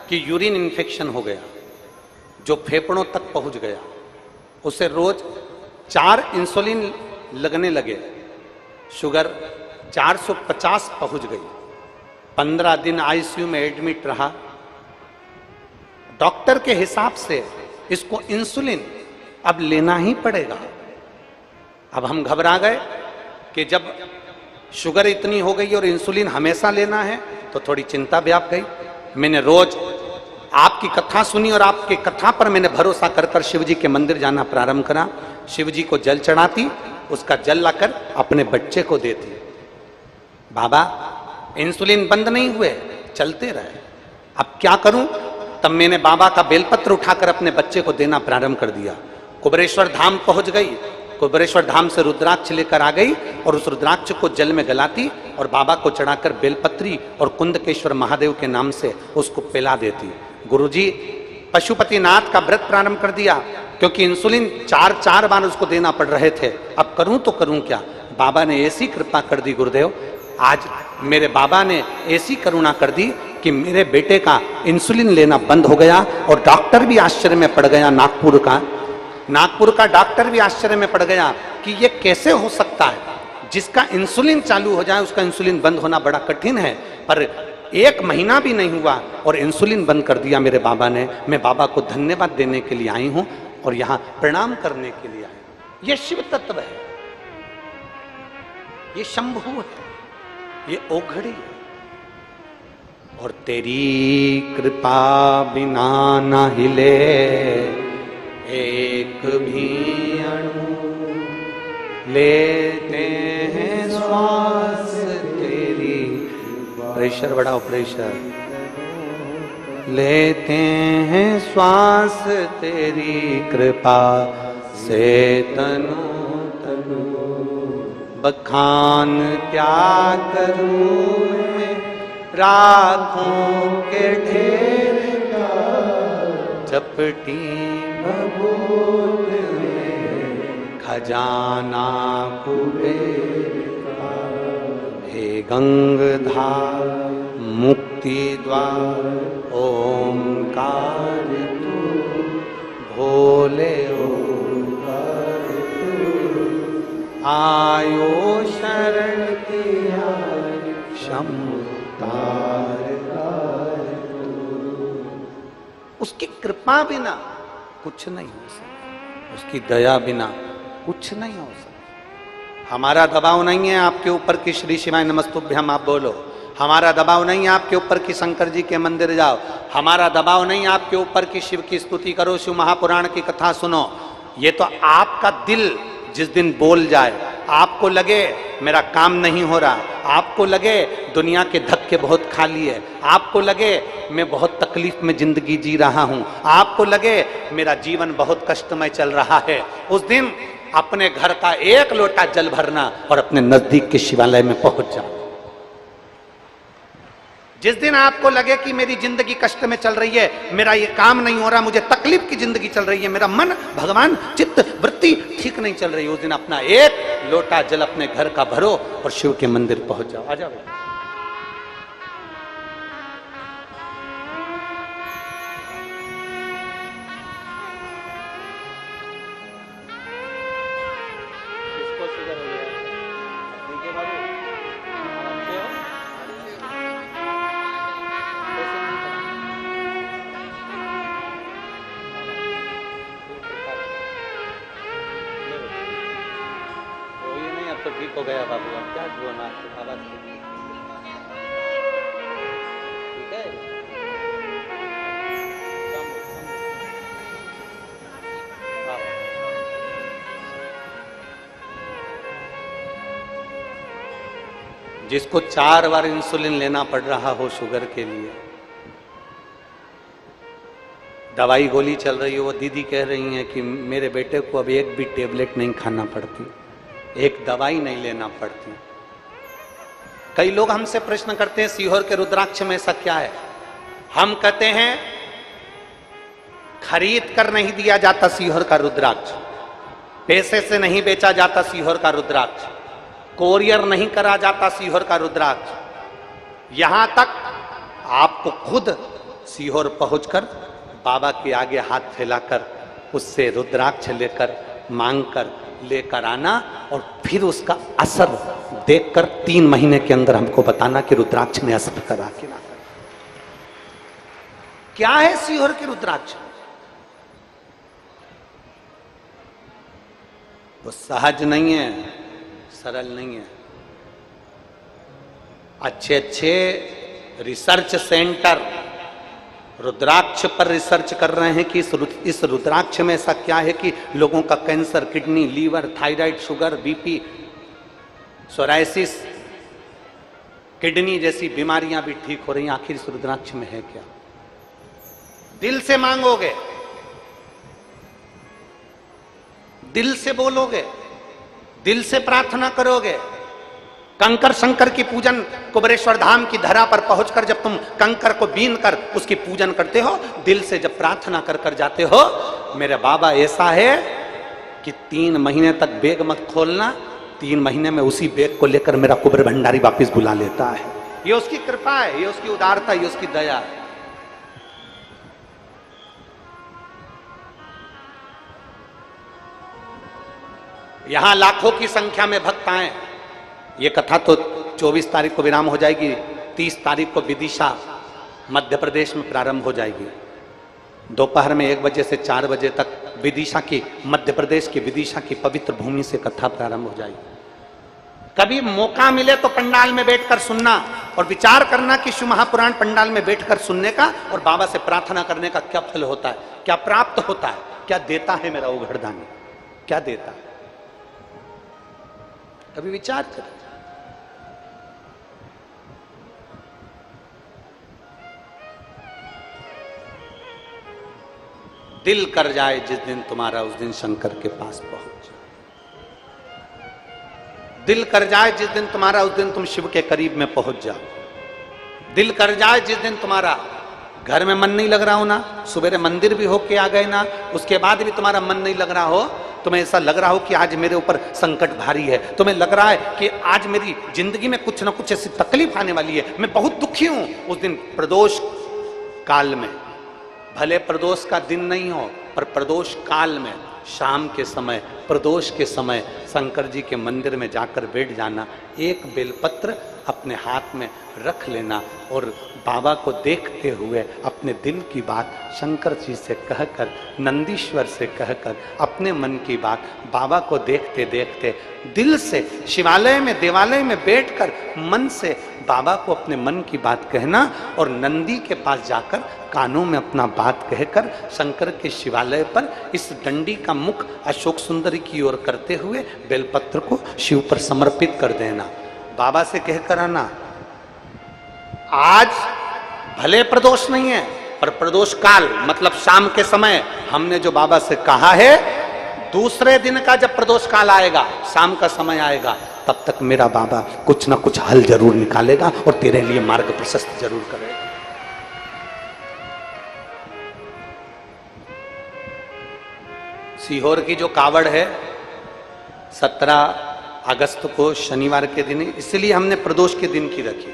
कि यूरिन इन्फेक्शन हो गया जो फेफड़ों तक पहुंच गया। उसे रोज 4 इंसुलिन लगने लगे, शुगर 450 पहुंच गई। 15 दिन आईसीयू में एडमिट रहा। डॉक्टर के हिसाब से इसको इंसुलिन अब लेना ही पड़ेगा। अब हम घबरा गए कि जब शुगर इतनी हो गई और इंसुलिन हमेशा लेना है तो थोड़ी चिंता व्याप गई। मैंने रोज आपकी कथा सुनी और आपकी कथा पर मैंने भरोसा कर कर शिव जी के मंदिर जाना प्रारंभ करा। शिव जी को जल चढ़ाती, उसका जल लाकर अपने बच्चे को देती। बाबा इंसुलिन बंद नहीं हुए, चलते रहे। अब क्या करूं? तब मैंने बाबा का बेलपत्र उठाकर अपने बच्चे को देना प्रारंभ कर दिया। कुबेरेश्वर धाम पहुंच गई, कुबेरेश्वर धाम से रुद्राक्ष लेकर आ गई और उस रुद्राक्ष को जल में गलाती और बाबा को चढ़ाकर बेलपत्री और कुंदकेश्वर महादेव के नाम से उसको पिला देती। गुरुजी पशुपतिनाथ का व्रत प्रारंभ कर दिया क्योंकि इंसुलिन 4 बार उसको देना पड़ रहे थे। अब करूं तो करूं क्या? बाबा ने ऐसी कृपा कर दी गुरुदेव, आज मेरे बाबा ने ऐसी करुणा कर दी कि मेरे बेटे का इंसुलिन लेना बंद हो गया और डॉक्टर भी आश्चर्य में पड़ गया। नागपुर का डॉक्टर भी आश्चर्य में पड़ गया कि ये कैसे हो सकता है। जिसका इंसुलिन चालू हो जाए उसका इंसुलिन बंद होना बड़ा कठिन है, पर 1 महीना भी नहीं हुआ और इंसुलिन बंद कर दिया मेरे बाबा ने। मैं बाबा को धन्यवाद देने के लिए आई हूं और यहां प्रणाम करने के लिए आई हूं। यह शिव तत्व है, ये शंभु है, ये ओघड़ी है। और तेरी कृपा बिना न हिले एक भी अणु, लेते हैं श्वास तेरी, प्रेशर बढ़ाओ प्रेशर, लेते हैं श्वास तेरी कृपा से तनु तनु, बखान क्या करूं मैं राखों के ढेर का, चपटी बबूल में खजाना कुबेर का, हे गंगधार मुक्ति द्वार ओंकार तू, भोले ओंकार तू, आयो शरण किया शंभु तार तार तू। उसकी कृपा बिना कुछ नहीं हो सकता, उसकी दया बिना कुछ नहीं हो सकता। हमारा दबाव नहीं है आपके ऊपर कि श्री शिवाय नमस्तुभ्यम आप बोलो, हमारा दबाव नहीं है आपके ऊपर कि शंकर जी के मंदिर जाओ, हमारा दबाव नहीं है आपके ऊपर कि शिव की स्तुति करो, शिव महापुराण की कथा सुनो। ये तो आपका दिल जिस दिन बोल जाए, आपको लगे मेरा काम नहीं हो रहा, आपको लगे दुनिया के धक्के बहुत खाली है, आपको लगे मैं बहुत तकलीफ में जिंदगी जी रहा हूं, आपको लगे मेरा जीवन बहुत कष्टमय चल रहा है, उस दिन अपने घर का 1 लोटा जल भरना और अपने नजदीक के शिवालय में पहुंच जाना। जिस दिन आपको लगे कि मेरी जिंदगी कष्ट में चल रही है, मेरा ये काम नहीं हो रहा, मुझे तकलीफ की जिंदगी चल रही है, मेरा मन भगवान चित्त वृत्ति ठीक नहीं चल रही, उस दिन अपना 1 लोटा जल अपने घर का भरो और शिव के मंदिर पहुंच जाओ। आ जाओ। तो ठीक हो गया बाबू, अब क्या हुआ ना आवाज ठीक है। जिसको 4 बार इंसुलिन लेना पड़ रहा हो शुगर के लिए, दवाई गोली चल रही हो, वो दीदी कह रही हैं कि मेरे बेटे को अब एक भी टेबलेट नहीं खाना पड़ती, एक दवाई नहीं लेना पड़ती। कई लोग हमसे प्रश्न करते हैं सीहोर के रुद्राक्ष में ऐसा क्या है? हम कहते हैं खरीद कर नहीं दिया जाता सीहोर का रुद्राक्ष, पैसे से नहीं बेचा जाता सीहोर का रुद्राक्ष, कोरियर नहीं करा जाता सीहोर का रुद्राक्ष। यहां तक आपको खुद सीहोर पहुंचकर बाबा के आगे हाथ फैलाकर उससे रुद्राक्ष लेकर मांगकर लेकर आना और फिर उसका असर देखकर 3 महीने के अंदर हमको बताना कि रुद्राक्ष ने असर करा कि ना। क्या है सीहोर के रुद्राक्ष? वो सहज नहीं है, सरल नहीं है। अच्छे अच्छे रिसर्च सेंटर रुद्राक्ष पर रिसर्च कर रहे हैं कि इस रुद्राक्ष में ऐसा क्या है कि लोगों का cancer, kidney, liver, thyroid, sugar, BP, psoriasis, kidney जैसी बीमारियां भी ठीक हो रही हैं। आखिर इस रुद्राक्ष में है क्या? दिल से मांगोगे, दिल से बोलोगे, दिल से प्रार्थना करोगे। कंकर शंकर की पूजन कुबेरेश्वर धाम की धरा पर पहुंचकर जब तुम कंकर को बीन कर उसकी पूजन करते हो, दिल से जब प्रार्थना कर कर जाते हो, मेरे बाबा ऐसा है कि 3 महीने तक बैग मत खोलना, 3 महीने में उसी बैग को लेकर मेरा कुबेर भंडारी वापिस बुला लेता है। ये उसकी कृपा है, ये उसकी उदारता, ये उसकी दया है। यहां लाखों की संख्या में भक्त आए। ये कथा तो 24 तारीख को विराम हो जाएगी, 30 तारीख को विदिशा मध्य प्रदेश में प्रारंभ हो जाएगी। दोपहर में 1 बजे से 4 बजे तक विदिशा की, मध्य प्रदेश की विदिशा की पवित्र भूमि से कथा प्रारंभ हो जाएगी। कभी मौका मिले तो पंडाल में बैठकर सुनना और विचार करना कि शिव महापुराण पंडाल में बैठकर सुनने का और बाबा से प्रार्थना करने का क्या फल होता है, क्या प्राप्त होता है, क्या देता है मेरा उघड़दानी, क्या देता है। कभी विचार करें। दिल कर जाए जिस दिन तुम्हारा, उस दिन शंकर के पास पहुंच। दिल कर जाए जिस दिन तुम्हारा, उस दिन तुम शिव के करीब में पहुंच जाओ। दिल कर जाए जिस दिन तुम्हारा, घर में मन नहीं लग रहा हो ना, सुबह मंदिर भी होके आ गए ना, उसके बाद भी तुम्हारा मन नहीं लग रहा हो, तुम्हें ऐसा लग रहा हो कि आज मेरे ऊपर संकट भारी है, तुम्हें लग रहा है कि आज मेरी जिंदगी में कुछ ना कुछ ऐसी तकलीफ आने वाली है, मैं बहुत दुखी हूं, उस दिन प्रदोष काल में, भले प्रदोष का दिन नहीं हो पर प्रदोष काल में, शाम के समय, प्रदोष के समय शंकर जी के मंदिर में जाकर बैठ जाना, एक बेलपत्र अपने हाथ में रख लेना और बाबा को देखते हुए अपने दिल की बात शंकर जी से कहकर, नंदीश्वर से कहकर, अपने मन की बात बाबा को देखते देखते दिल से शिवालय में, देवालय में बैठकर मन से बाबा को अपने मन की बात कहना और नंदी के पास जाकर कानों में अपना बात कहकर शंकर के शिवालय पर इस डंडी का मुख अशोक सुंदरी की ओर करते हुए बेलपत्र को शिव पर समर्पित कर देना। बाबा से कहकर आना, आज भले प्रदोष नहीं है पर प्रदोष काल मतलब शाम के समय हमने जो बाबा से कहा है, दूसरे दिन का जब प्रदोष काल आएगा, शाम का समय आएगा, तब तक मेरा बाबा कुछ ना कुछ हल जरूर निकालेगा और तेरे लिए मार्ग प्रशस्त जरूर करेगा। सीहोर की जो कावड़ है 17 अगस्त को शनिवार के दिन, इसलिए हमने प्रदोष के दिन की रखी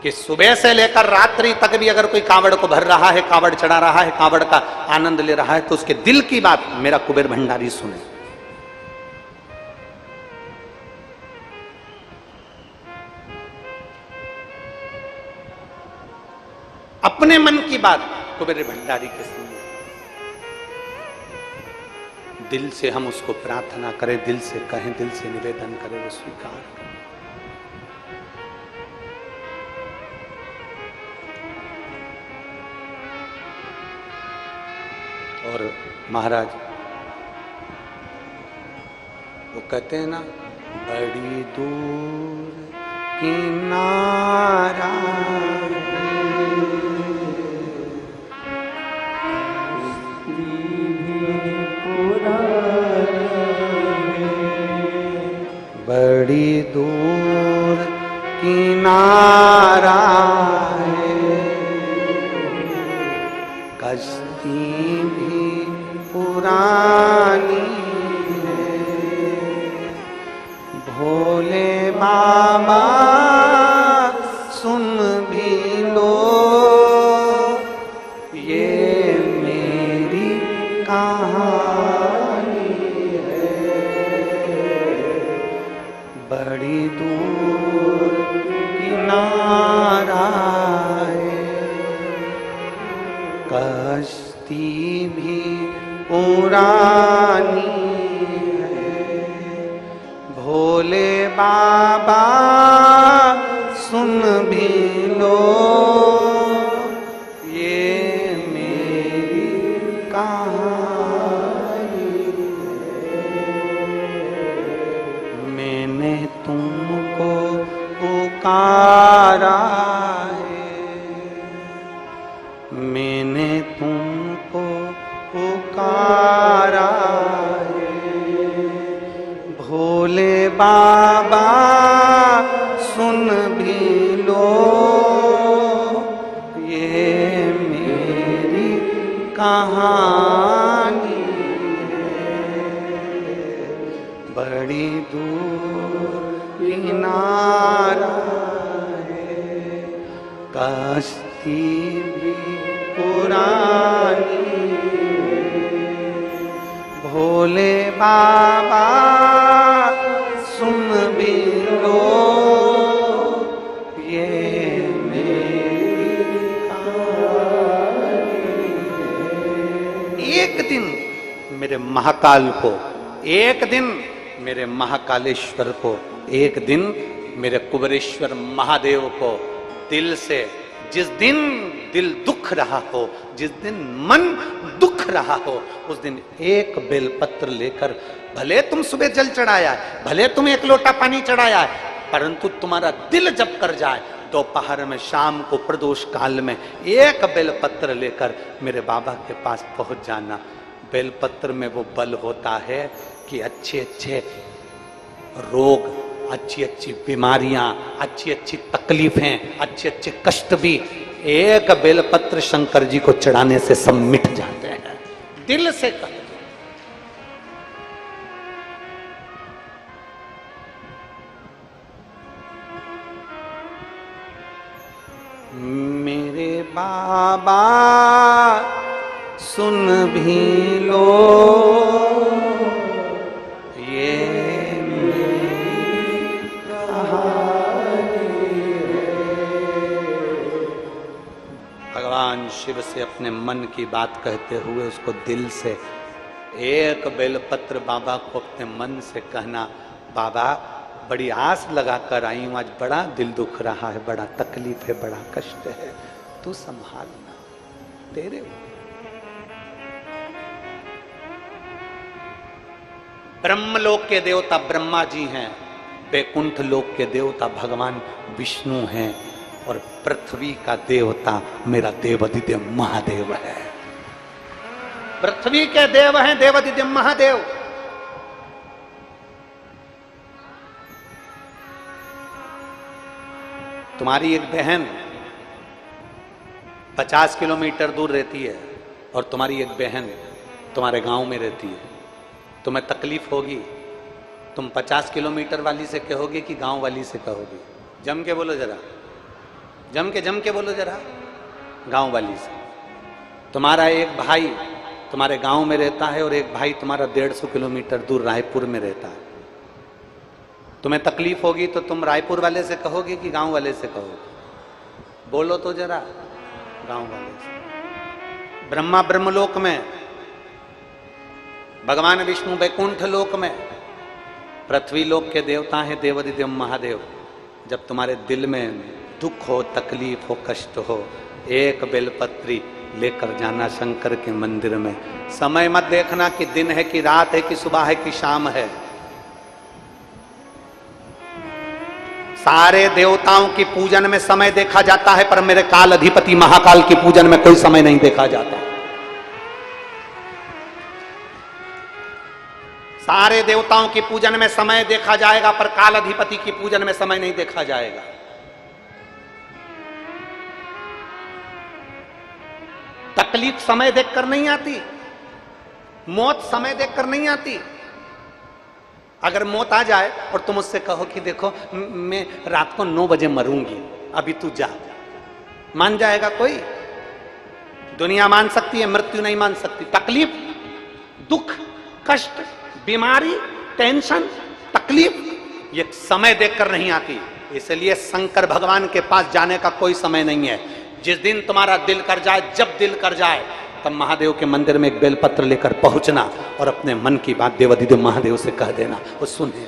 कि सुबह से लेकर रात्रि तक भी अगर कोई कावड़ को भर रहा है, कावड़ चढ़ा रहा है, कावड़ का आनंद ले रहा है, तो उसके दिल की बात मेरा कुबेर भंडारी सुने। अपने मन की बात कुबेर भंडारी के सुने। दिल से हम उसको प्रार्थना करें, दिल से कहें, दिल से निवेदन करें, वो स्वीकार करें। और महाराज वो कहते हैं ना, बड़ी दूर किनारा बड़ी दूर किनारा है, कश्ती भी पुरानी है, भोले बाबा सुन भी लो ये मेरी कहानी है, बड़ी दूर किनारा है, कश्ती भी पुरानी है, भोले बाबा सुन भी लो ये मेरी कहानी है, मैंने तुमको पुकारा है, मैंने तुमको पुकारा है, भोले बाबा सुन भी लो ये मेरी कहानी है, बड़ी दूर किनारा है, कश्ती भी पुरानी है, भोले बाबा सुन भी लो मेरे महाकाल को, एक दिन मेरे महाकालेश्वर को, एक दिन मेरे कुबेरेश्वर महादेव को दिल से, जिस दिन दिल दुख रहा हो, जिस दिन मन दुख रहा हो, उस दिन एक बेलपत्र लेकर, भले तुम सुबह जल चढ़ाया है, भले तुम एक लोटा पानी चढ़ाया है, परंतु तुम्हारा दिल जब कर जाए, दोपहर में, शाम को, प्रदोष काल में एक बेलपत्र लेकर मेरे बाबा के पास पहुंच जाना। बेलपत्र में वो बल होता है कि अच्छे अच्छे रोग, अच्छी अच्छी बीमारियां, अच्छी अच्छी तकलीफें, अच्छे अच्छे कष्ट भी एक बेलपत्र शंकर जी को चढ़ाने से सब मिट जाते हैं। दिल से कर। मेरे बाबा सुन भी लो ये मेरी कहानी है। भगवान शिव से अपने मन की बात कहते हुए उसको दिल से एक बेलपत्र बाबा को अपने मन से कहना, बाबा बड़ी आस लगाकर आई हूं, आज बड़ा दिल दुख रहा है, बड़ा तकलीफ है, बड़ा कष्ट है, तू संभालना, तेरे ब्रह्मलोक के देवता ब्रह्मा जी हैं, वैकुंठ लोक के देवता भगवान विष्णु हैं, और पृथ्वी का देवता मेरा देवाधिदेव महादेव है। पृथ्वी के देव हैं देवाधिदेव महादेव। तुम्हारी एक बहन 50 किलोमीटर दूर रहती है और तुम्हारी एक बहन तुम्हारे गांव में रहती है, तुम्हें तकलीफ होगी, तुम 50 किलोमीटर वाली से कहोगे कि गांव वाली से कहोगे? जम के बोलो जरा, जम के बोलो जरा, गांव वाली से। तुम्हारा एक भाई तुम्हारे गांव में रहता है और एक भाई तुम्हारा 150 किलोमीटर दूर रायपुर में रहता है, तुम्हें तकलीफ होगी तो तुम रायपुर वाले से कहोगे कि गांव वाले से कहोगे? बोलो तो जरा, गांव वाले से। ब्रह्मा ब्रह्मलोक में, भगवान विष्णु वैकुंठ लोक में, पृथ्वी लोक के देवता हैं देवाधिदेव महादेव। जब तुम्हारे दिल में दुख हो, तकलीफ हो, कष्ट हो, एक बेलपत्री लेकर जाना शंकर के मंदिर में। समय मत देखना कि दिन है कि रात है कि सुबह है कि शाम है। सारे देवताओं की पूजन में समय देखा जाता है, पर मेरे काल अधिपति महाकाल की पूजन में कोई समय नहीं देखा जाता। सारे देवताओं की पूजन में समय देखा जाएगा, पर काल अधिपति की पूजन में समय नहीं देखा जाएगा। तकलीफ समय देखकर नहीं आती, मौत समय देखकर नहीं आती। अगर मौत आ जाए और तुम उससे कहो कि देखो मैं रात को 9 बजे मरूंगी, अभी तू जा, मान जाएगा कोई? दुनिया मान सकती है, मृत्यु नहीं मान सकती। तकलीफ, दुख, कष्ट, बीमारी, टेंशन, तकलीफ, ये समय देखकर नहीं आती। इसलिए शंकर भगवान के पास जाने का कोई समय नहीं है। जिस दिन तुम्हारा दिल कर जाए, जब दिल कर जाए, तब महादेव के मंदिर में एक बेलपत्र लेकर पहुंचना और अपने मन की बात देवाधिदेव महादेव से कह देना, वो सुने।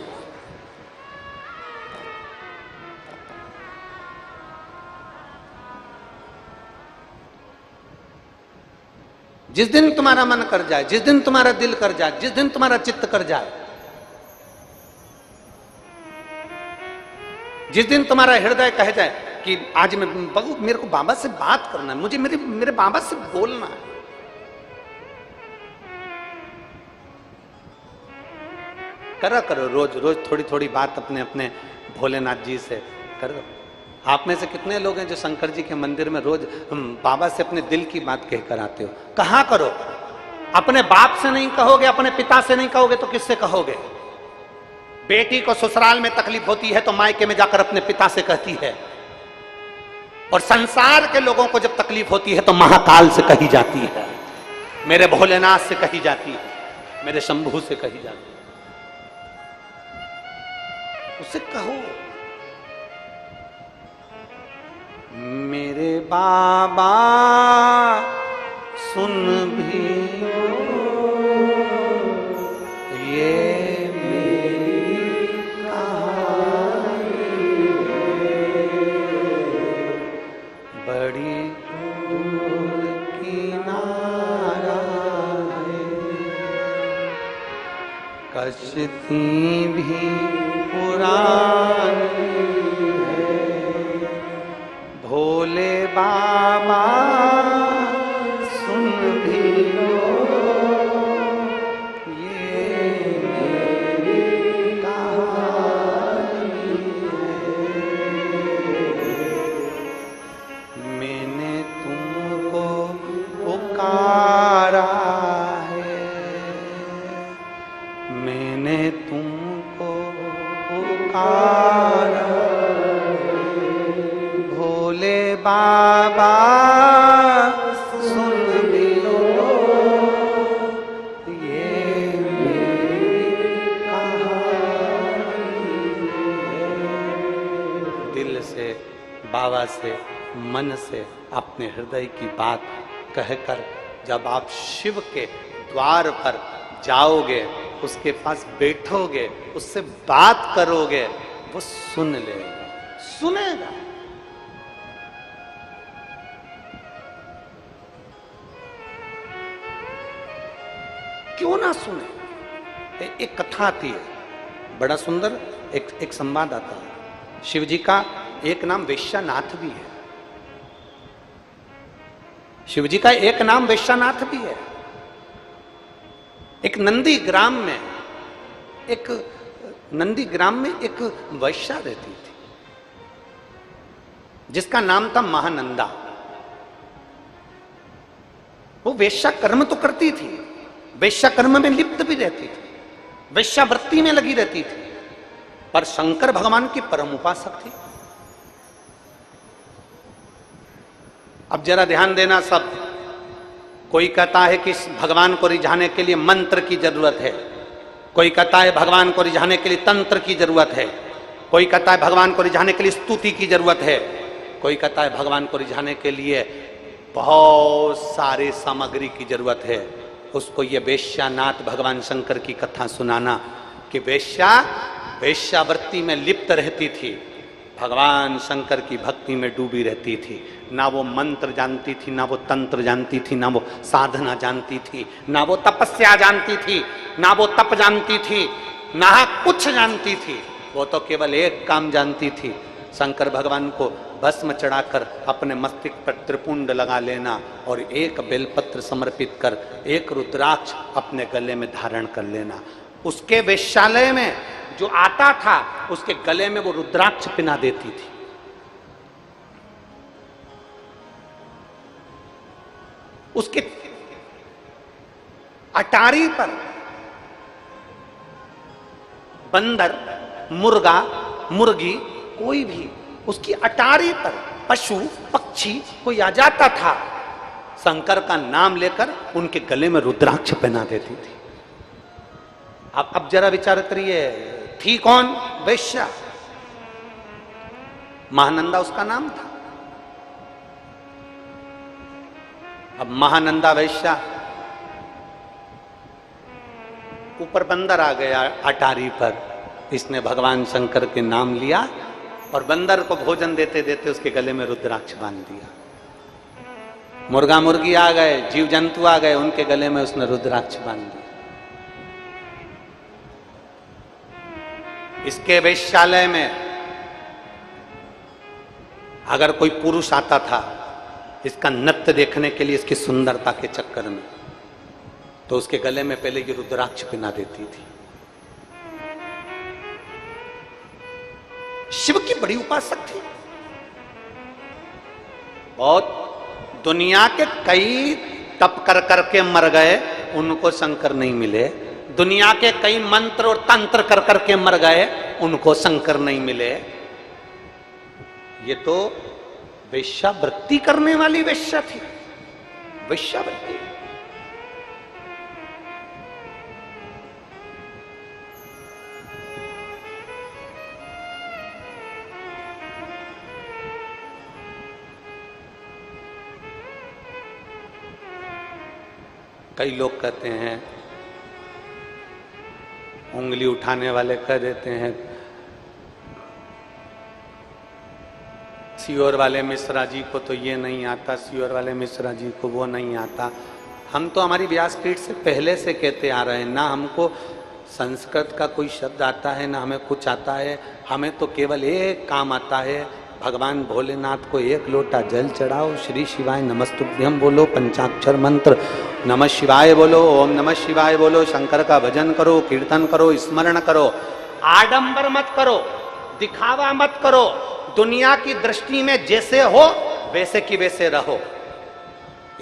जिस दिन तुम्हारा मन कर जाए, जिस दिन तुम्हारा दिल कर जाए, जिस दिन तुम्हारा चित्त कर जाए, जिस दिन तुम्हारा हृदय कह जाए कि आज मैं मेरे को बाबा से बात करना है, मुझे मेरे बाबा से बोलना है, करा करो। रोज रोज थोड़ी थोड़ी बात अपने अपने भोलेनाथ जी से करो। आप में से कितने लोग हैं जो शंकर जी के मंदिर में रोज बाबा से अपने दिल की बात कहकर आते हो? कहा करो। अपने बाप से नहीं कहोगे, अपने पिता से नहीं कहोगे तो किससे कहोगे? बेटी को ससुराल में तकलीफ होती है तो मायके में जाकर अपने पिता से कहती है, और संसार के लोगों को जब तकलीफ होती है तो महाकाल से कही जाती है, मेरे भोलेनाथ से कही जाती है, मेरे शंभू से कही जाती है। उससे कहो, मेरे बाबा सुन भी लो कश्ती भी पुरानी है, भोले बाबा सुन भी लो ये मेरी कहानी है। मैंने तुमको पुकारा है, मैंने तुमको पुकारा, भोले बाबा सुन भी लो ये मेरी कहानी है। दिल से, बाबा से, मन से अपने हृदय की बात कहकर जब आप शिव के द्वार पर जाओगे, उसके पास बैठोगे, उससे बात करोगे, वो सुन लेगा, सुनेगा। क्यों ना सुने। एक कथा आती है, बड़ा सुंदर एक संवाद आता है। शिव जी का एक नाम वेश्यानाथ भी है। शिव जी का एक नाम वेश्यानाथ भी है। एक नंदी ग्राम में एक वैश्या रहती थी जिसका नाम था महानंदा। वो वेश्या कर्म तो करती थी, वेश्या कर्म में लिप्त भी रहती थी, वेश्यावृत्ति में लगी रहती थी, पर शंकर भगवान की परम उपासक थी। अब जरा ध्यान देना सब। कोई कहता है कि भगवान को रिझाने के लिए मंत्र की जरूरत है, कोई कहता है भगवान को रिझाने के लिए तंत्र की जरूरत है, कोई कहता है भगवान को रिझाने के लिए स्तुति की जरूरत है, कोई कहता है भगवान को रिझाने के लिए बहुत सारे सामग्री की जरूरत है। उसको ये वेश्यानाथ भगवान शंकर की कथा सुनाना कि वेश्यावृत्ति में लिप्त रहती थी, भगवान शंकर की भक्ति में डूबी रहती थी। ना वो मंत्र जानती थी, ना वो तंत्र जानती थी, ना वो साधना जानती थी, ना वो तपस्या जानती थी, ना वो तप जानती थी, ना कुछ जानती थी। वो तो केवल एक काम जानती थी, शंकर भगवान को भस्म चढ़ाकर अपने मस्तिष्क पर त्रिपुंड लगा लेना और एक बेलपत्र समर्पित कर एक रुद्राक्ष अपने गले में धारण कर लेना। उसके वेश्यालय में जो आता था उसके गले में वो रुद्राक्ष पिना देती थी। उसके अटारी पर बंदर, मुर्गा, मुर्गी, कोई भी उसकी अटारी पर पशु पक्षी कोई आ जाता था, शंकर का नाम लेकर उनके गले में रुद्राक्ष पहना देती थी। अब जरा विचार करिए, थी कौन? वैश्या। महानंदा उसका नाम था। अब महानंदा वैश्या, ऊपर बंदर आ गया अटारी पर, इसने भगवान शंकर के नाम लिया और बंदर को भोजन देते देते उसके गले में रुद्राक्ष बांध दिया। मुर्गा मुर्गी आ गए, जीव जंतु आ गए, उनके गले में उसने रुद्राक्ष बांध दिया। इसके वेश्यालय में अगर कोई पुरुष आता था इसका नृत्य देखने के लिए, इसकी सुंदरता के चक्कर में, तो उसके गले में पहले ये रुद्राक्ष पिना देती थी। शिव की बड़ी उपासक थी। बहुत दुनिया के कई तप कर करके मर गए, उनको शंकर नहीं मिले। दुनिया के कई मंत्र और तंत्र कर करके मर गए, उनको शंकर नहीं मिले। ये तो वेश्यावृत्ति करने वाली वेश्या थी, वेश्यावृत्ति। कई लोग कहते हैं, उंगली उठाने वाले कह देते हैं, सियोर वाले मिश्रा जी को तो ये नहीं आता, सियोर वाले मिश्रा जी को वो नहीं आता। हम तो हमारी व्यासपीठ से पहले से कहते आ रहे हैं, ना हमको संस्कृत का कोई शब्द आता है ना हमें कुछ आता है। हमें तो केवल एक काम आता है, भगवान भोलेनाथ को एक लोटा जल चढ़ाओ, श्री शिवाय नमस्तुभ्यम बोलो, पंचाक्षर मंत्र नमः शिवाय बोलो, ओम नमः शिवाय बोलो, शंकर का भजन करो, कीर्तन करो, स्मरण करो। आडंबर मत करो, दिखावा मत करो। दुनिया की दृष्टि में जैसे हो वैसे की वैसे रहो।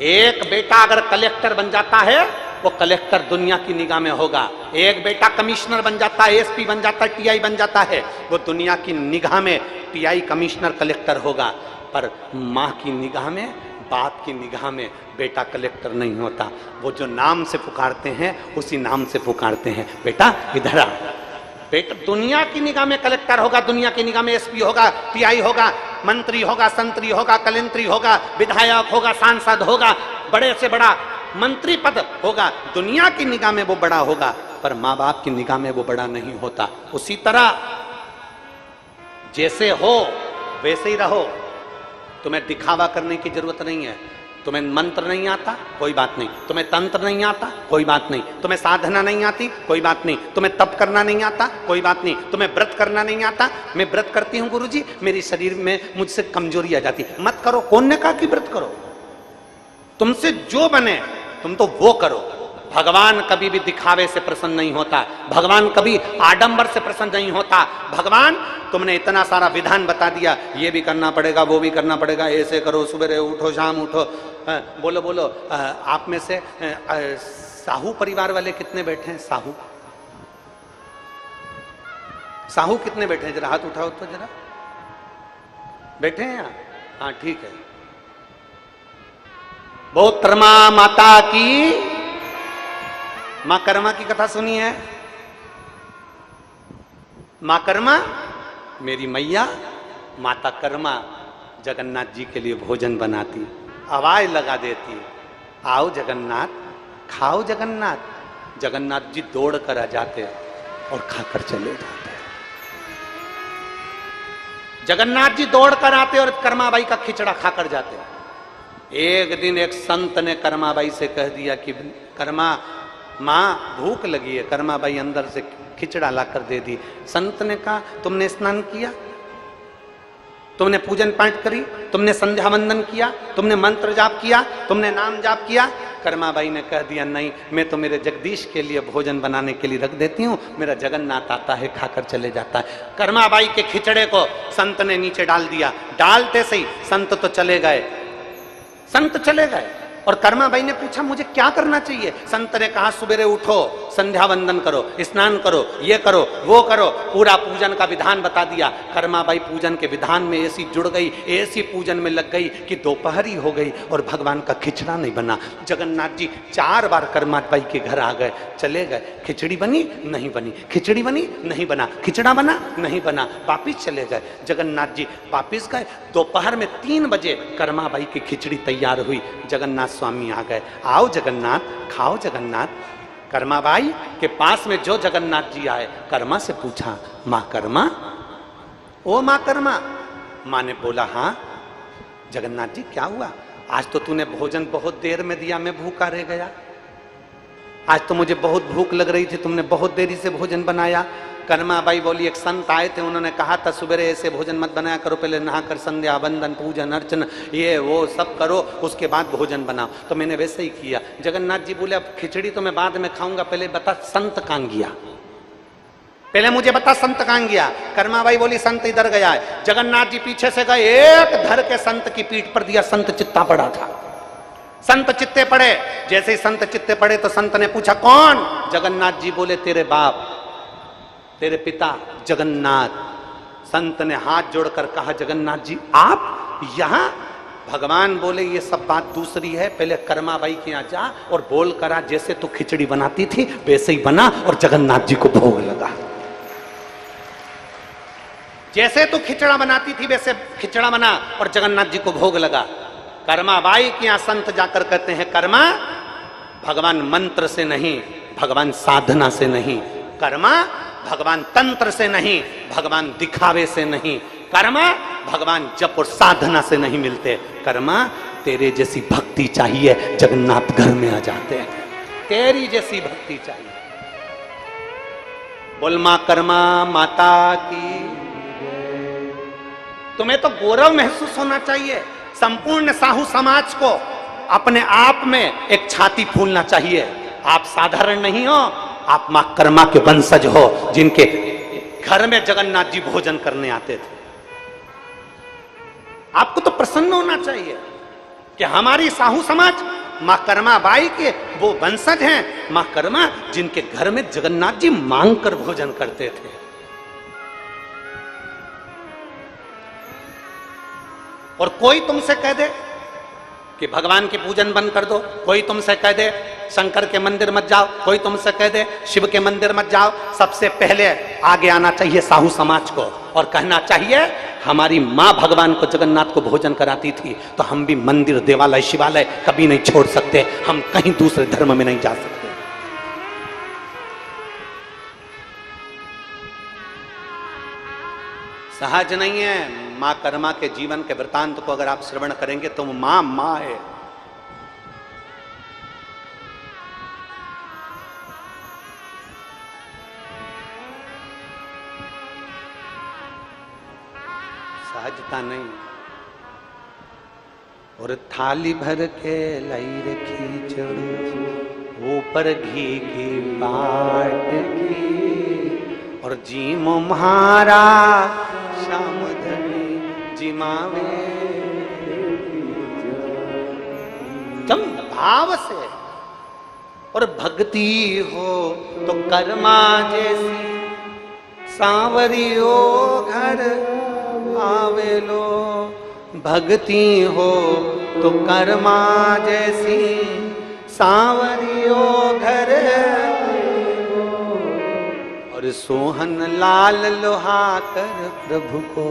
एक बेटा अगर कलेक्टर बन जाता है वो कलेक्टर दुनिया की निगाह में होगा। एक बेटा कमिश्नर बन जाता है, एसपी बन जाता है, टीआई बन जाता है, वो दुनिया की निगाह में टीआई, कमिश्नर, कलेक्टर होगा। पर माँ की निगाह में, बाप की निगाह में बेटा कलेक्टर नहीं होता। वो जो नाम से पुकारते हैं उसी नाम से पुकारते हैं, बेटा इधर आ। बेटा दुनिया की निगाह में कलेक्टर होगा, दुनिया की निगाह में एसपी होगा, टीआई होगा, मंत्री होगा, संतरी होगा, कलेंत्री होगा, विधायक होगा, सांसद होगा, बड़े से बड़ा मंत्री पद होगा। दुनिया की निगाह में वो बड़ा होगा, पर माँ बाप की निगाह में वो बड़ा नहीं होता। उसी तरह जैसे हो वैसे ही रहो। तुम्हें दिखावा करने की जरूरत नहीं है। तुम्हें मंत्र नहीं आता, कोई बात नहीं। तुम्हें तंत्र नहीं आता, कोई बात नहीं। तुम्हें साधना नहीं आती, कोई बात नहीं। तुम्हें तप करना नहीं आता, कोई बात नहीं। तुम्हें व्रत करना नहीं आता, मैं व्रत करती हूँ गुरुजी, मेरी शरीर में मुझसे कमजोरी आ जाती। मत करो। कौन ने कहा कि व्रत करो? तुमसे जो बने तुम तो वो करो। भगवान कभी भी दिखावे से प्रसन्न नहीं होता, भगवान कभी आडंबर से प्रसन्न नहीं होता। भगवान तुमने इतना सारा विधान बता दिया, ये भी करना पड़ेगा, वो भी करना पड़ेगा, ऐसे करो, सुबह उठो, शाम उठो। बोलो बोलो, आप में से साहू परिवार वाले कितने बैठे हैं? साहू साहू कितने बैठे हैं? जरा हाथ उठाओ तो जरा। बैठे हैं यहाँ? हाँ ठीक है। बहुत कर्मा माता की, मां कर्मा की कथा सुनी है? मां कर्मा मेरी मैया, माता कर्मा जगन्नाथ जी के लिए भोजन बनाती, आवाज लगा देती, आओ जगन्नाथ, खाओ जगन्नाथ। जगन्नाथ जी दौड़ कर आ जाते और खाकर चले जाते। जगन्नाथ जी दौड़ कर आते और कर्माबाई का खिचड़ा खाकर जाते। एक दिन एक संत ने कर्माबाई से कह दिया कि कर्मा माँ भूख लगी है। कर्माबाई अंदर से खिचड़ा लाकर दे दी। संत ने कहा तुमने स्नान किया, तुमने पूजन पाठ करी, तुमने संध्या वंदन किया, तुमने मंत्र जाप किया, तुमने नाम जाप किया? कर्माबाई ने कह दिया नहीं, मैं तो मेरे जगदीश के लिए भोजन बनाने के लिए रख देती हूँ, मेरा जगन्नाथ आता है खाकर चले जाता है। कर्माबाई के खिचड़े को संत ने नीचे डाल दिया। डालते से ही संत तो चले गए, संत चले गए। और कर्माबाई ने पूछा मुझे क्या करना चाहिए? संत ने कहा सुबह उठो, संध्या वंदन करो, स्नान करो, ये करो, वो करो, पूरा पूजन का विधान बता दिया। कर्माबाई पूजन के विधान में ऐसी जुड़ गई, ऐसी पूजन में लग गई कि दोपहरी हो गई और भगवान का खिचड़ा नहीं बना। जगन्नाथ जी 4 बार कर्माबाई के घर आ गए, चले गए। खिचड़ी बनी नहीं बनी, खिचड़ी बनी नहीं बना, खिचड़ा बना नहीं बना, वापिस चले गए। जगन्नाथ जी वापिस गए। दोपहर में 3 बजे कर्माबाई की खिचड़ी तैयार हुई। जगन्नाथ स्वामी आ गए, आओ जगन्नाथ, खाओ जगन्नाथ। कर्माबाई के पास में जो जगन्नाथ जी आए, कर्मा से पूछा माँ कर्मा, ओ माँ कर्मा। माँ ने बोला हाँ जगन्नाथ जी क्या हुआ? आज तो तूने भोजन बहुत देर में दिया, मैं भूखा रह गया। आज तो मुझे बहुत भूख लग रही थी, तुमने बहुत देरी से भोजन बनाया। कर्माबाई बोली एक संत आए थे, उन्होंने कहा था सुबह ऐसे भोजन मत बनाया करो, पहले नहाकर संध्या वंदन पूजन अर्चन ये वो सब करो, उसके बाद भोजन बनाओ। तो मैंने वैसे ही किया। जगन्नाथ जी बोले अब खिचड़ी तो मैं बाद में खाऊंगा, पहले बता संत कहां गया, पहले मुझे बता संत कहां गया। कर्माबाई बोली संत इधर गया है। जगन्नाथ जी पीछे से गए, एक धर के संत की पीठ पर दिया। संत चित्ता पड़ा था। संत चित्ते पड़े। जैसे ही संत चित्ते पड़े तो संत ने पूछा कौन? जगन्नाथ जी बोले तेरे बाप, तेरे पिता जगन्नाथ। संत ने हाथ जोड़कर कहा जगन्नाथ जी आप यहां? भगवान बोले ये सब बात दूसरी है, पहले कर्माबाई के यहाँ जा और बोल करा जैसे तू खिचड़ी बनाती थी वैसे ही बना और जगन्नाथ जी को भोग लगा। जैसे तू खिचड़ा बनाती थी वैसे खिचड़ा बना और जगन्नाथ जी को भोग लगा। कर्माबाई के यहाँ संत जाकर कहते हैं कर्मा भगवान मंत्र से नहीं, भगवान साधना से नहीं, कर्मा भगवान तंत्र से नहीं, भगवान दिखावे से नहीं, कर्मा भगवान जप और साधना से नहीं मिलते। कर्मा तेरे जैसी भक्ति चाहिए, जगन्नाथ घर में आ जाते हैं। तेरी जैसी भक्ति चाहिए। बोल मां कर्मा माता की। तुम्हें तो गौरव महसूस होना चाहिए। संपूर्ण साहू समाज को अपने आप में एक छाती फूलना चाहिए। आप साधारण नहीं हो, आप मां कर्मा के वंशज हो, जिनके घर में जगन्नाथ जी भोजन करने आते थे। आपको तो प्रसन्न होना चाहिए कि हमारी साहू समाज मां कर्मा बाई के वो वंशज हैं। मां कर्मा जिनके घर में जगन्नाथ जी मांग कर भोजन करते थे। और कोई तुमसे कह दे कि भगवान के पूजन बंद कर दो, कोई तुमसे कह दे शंकर के मंदिर मत जाओ, कोई तुमसे कह दे शिव के मंदिर मत जाओ, सबसे पहले आगे आना चाहिए साहू समाज को और कहना चाहिए हमारी मां भगवान को जगन्नाथ को भोजन कराती थी, तो हम भी मंदिर देवालय शिवालय कभी नहीं छोड़ सकते, हम कहीं दूसरे धर्म में नहीं जा सकते। सहज नहीं है। मां कर्मा के जीवन के वृतांत को अगर आप श्रवण करेंगे तो मां मां है। सहजता नहीं। और थाली भर के लाई रखी चढ़ो, ऊपर घी की बाट की, और जीमो म्हारा श्याम धनी जिमावे। तुम भाव से और भक्ति हो तो कर्मा जैसी सांवरियो घर आवेलो। भक्ति हो तो कर्मा जैसी सांवरियो घर। और सोहन लाल लोहाकर प्रभु को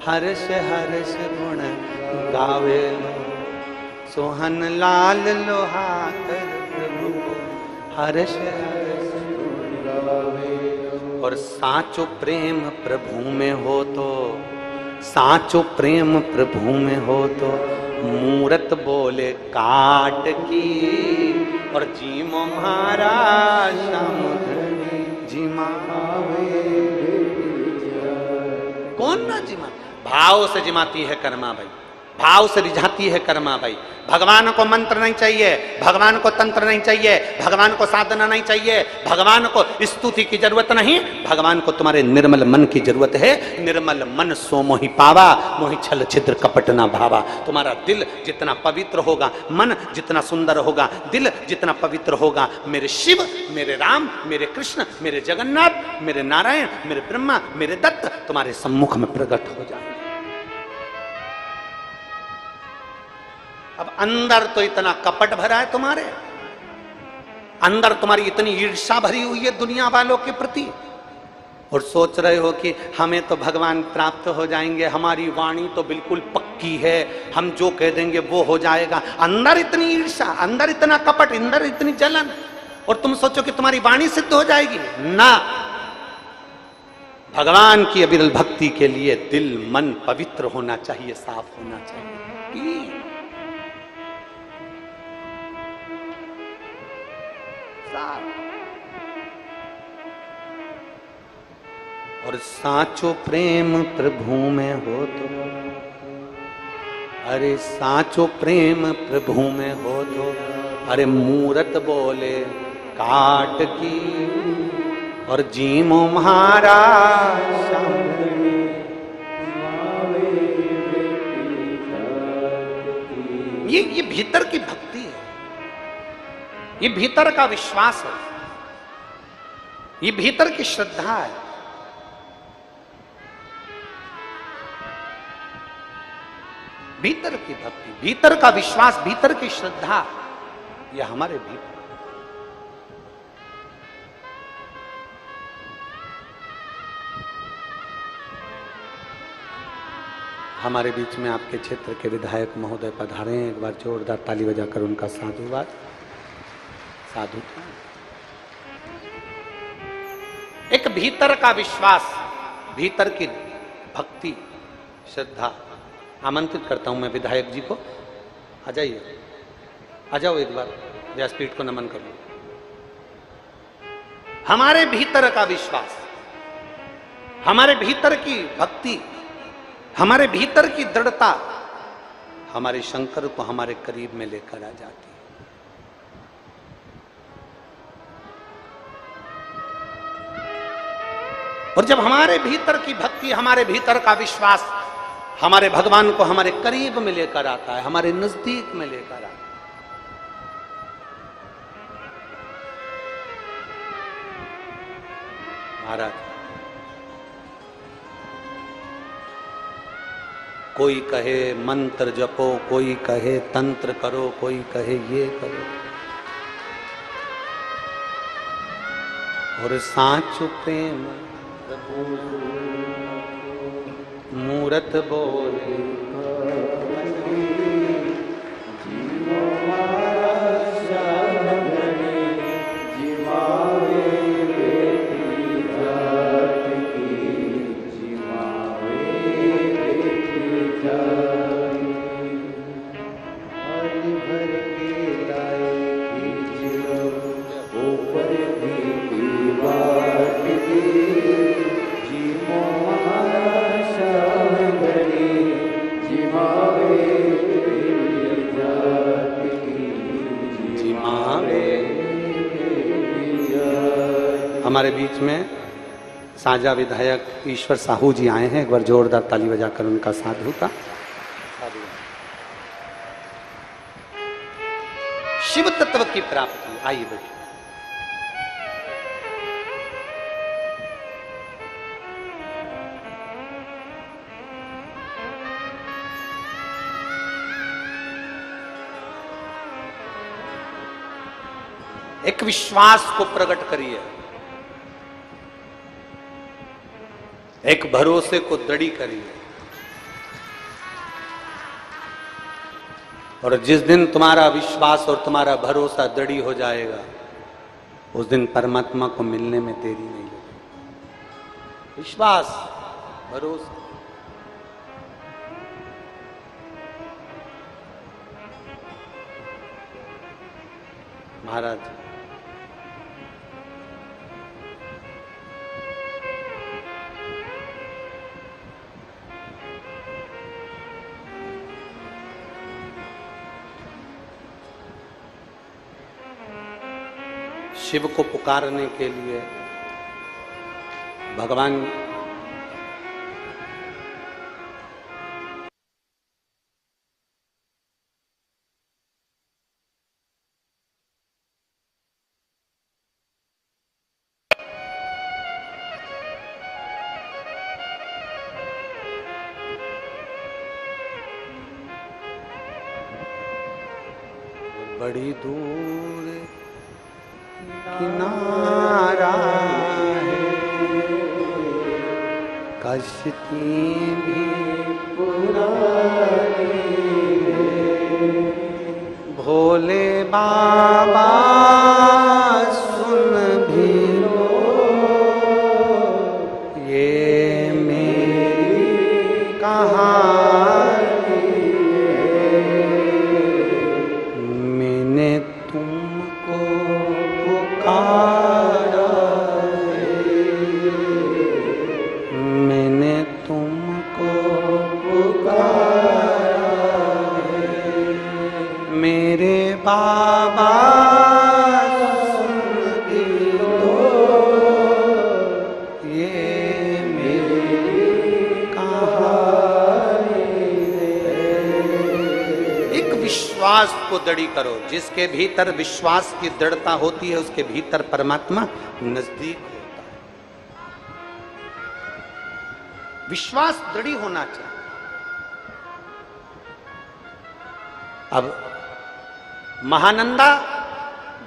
हर्ष हर्ष गुण गावेलो। सोहन लाल लोहाकर प्रभु को हर्ष हर्ष गुण गावेलो। और साचो प्रेम प्रभु में हो तो, साचो प्रेम प्रभु में हो तो, मूरत बोले काट की, और जीमो महाराज जिमावे। कौन ना जिमा? भाव से जिमाती है कर्मा भाई, भाव से रिझाती है कर्मा भाई। भगवान को मंत्र नहीं चाहिए, भगवान को तंत्र नहीं चाहिए, भगवान को साधना नहीं चाहिए, भगवान को स्तुति की जरूरत नहीं, भगवान को तुम्हारे निर्मल मन की जरूरत है। निर्मल मन सो मोहि पावा, मोहि छल छिद्र कपट ना भावा। तुम्हारा दिल जितना पवित्र होगा, मन जितना सुंदर होगा, दिल जितना पवित्र होगा, मेरे शिव, मेरे राम, मेरे कृष्ण, मेरे जगन्नाथ, मेरे नारायण, मेरे ब्रह्मा, मेरे दत्त तुम्हारे सम्मुख में प्रकट हो जाए। अब अंदर तो इतना कपट भरा है तुम्हारे, अंदर तुम्हारी इतनी ईर्ष्या भरी हुई है दुनिया वालों के प्रति, और सोच रहे हो कि हमें तो भगवान प्राप्त हो जाएंगे, हमारी वाणी तो बिल्कुल पक्की है, हम जो कह देंगे वो हो जाएगा। अंदर इतनी ईर्ष्या, अंदर इतना कपट, अंदर इतनी जलन, और तुम सोचो कि तुम्हारी वाणी सिद्ध हो जाएगी ना। भगवान की अविरल भक्ति के लिए दिल मन पवित्र होना चाहिए, साफ होना चाहिए। और साचो प्रेम प्रभु में हो तो, अरे साचो प्रेम प्रभु में हो तो, अरे मूरत बोले काट की, और जीमो महाराज ये भीतर की भक्ति है, ये भीतर का विश्वास है, ये भीतर की श्रद्धा है। भीतर की भक्ति, भीतर का विश्वास, भीतर की श्रद्धा, यह हमारे भीतर। हमारे बीच में आपके क्षेत्र के विधायक महोदय पधारे हैं, एक बार जोरदार ताली बजाकर उनका साधुवाद। साधु एक भीतर का विश्वास, भीतर की भक्ति, श्रद्धा। आमंत्रित करता हूं मैं विधायक जी को, आ जाइए, आ जाओ एक बार, व्यासपीठ को नमन कर लो। हमारे भीतर का विश्वास, हमारे भीतर की भक्ति, हमारे भीतर की दृढ़ता हमारे शंकर को हमारे करीब में लेकर आ जाती है। और जब हमारे भीतर की भक्ति, हमारे भीतर का विश्वास हमारे भगवान को हमारे करीब में लेकर आता है, हमारे नजदीक में लेकर आता है। महाराज, कोई कहे मंत्र जपो, कोई कहे तंत्र करो, कोई कहे ये करो, और साचु प्रेम मूरत बोले हमारे बीच में साझा विधायक ईश्वर साहू जी आए हैं। एक बार जोरदार ताली बजाकर उनका साधु का शिव तत्व की प्राप्ति। आइए बैठिए। एक विश्वास को प्रकट करिए, एक भरोसे को दृढ़ी करिए, और जिस दिन तुम्हारा विश्वास और तुम्हारा भरोसा दृढ़ी हो जाएगा, उस दिन परमात्मा को मिलने में देरी नहीं लगेगी। विश्वास, भरोसा। महाराज, शिव को पुकारने के लिए भगवान बड़ी दूर किनारा है, कश्ती भी पुरानी है, भोले बाबा सुन भी लो ये मेरी कहानी है, मैंने तुमको पुकारा है, मैंने तुमको पुकारा है, मेरे बाबा सुन भी लो ये मेरी कहानी है। एक विश्वास को दृढ़ी करो। जिसके भीतर विश्वास की दृढ़ता होती है, उसके भीतर परमात्मा नजदीक होता है। विश्वास दृढ़ी होना चाहिए। अब महानंदा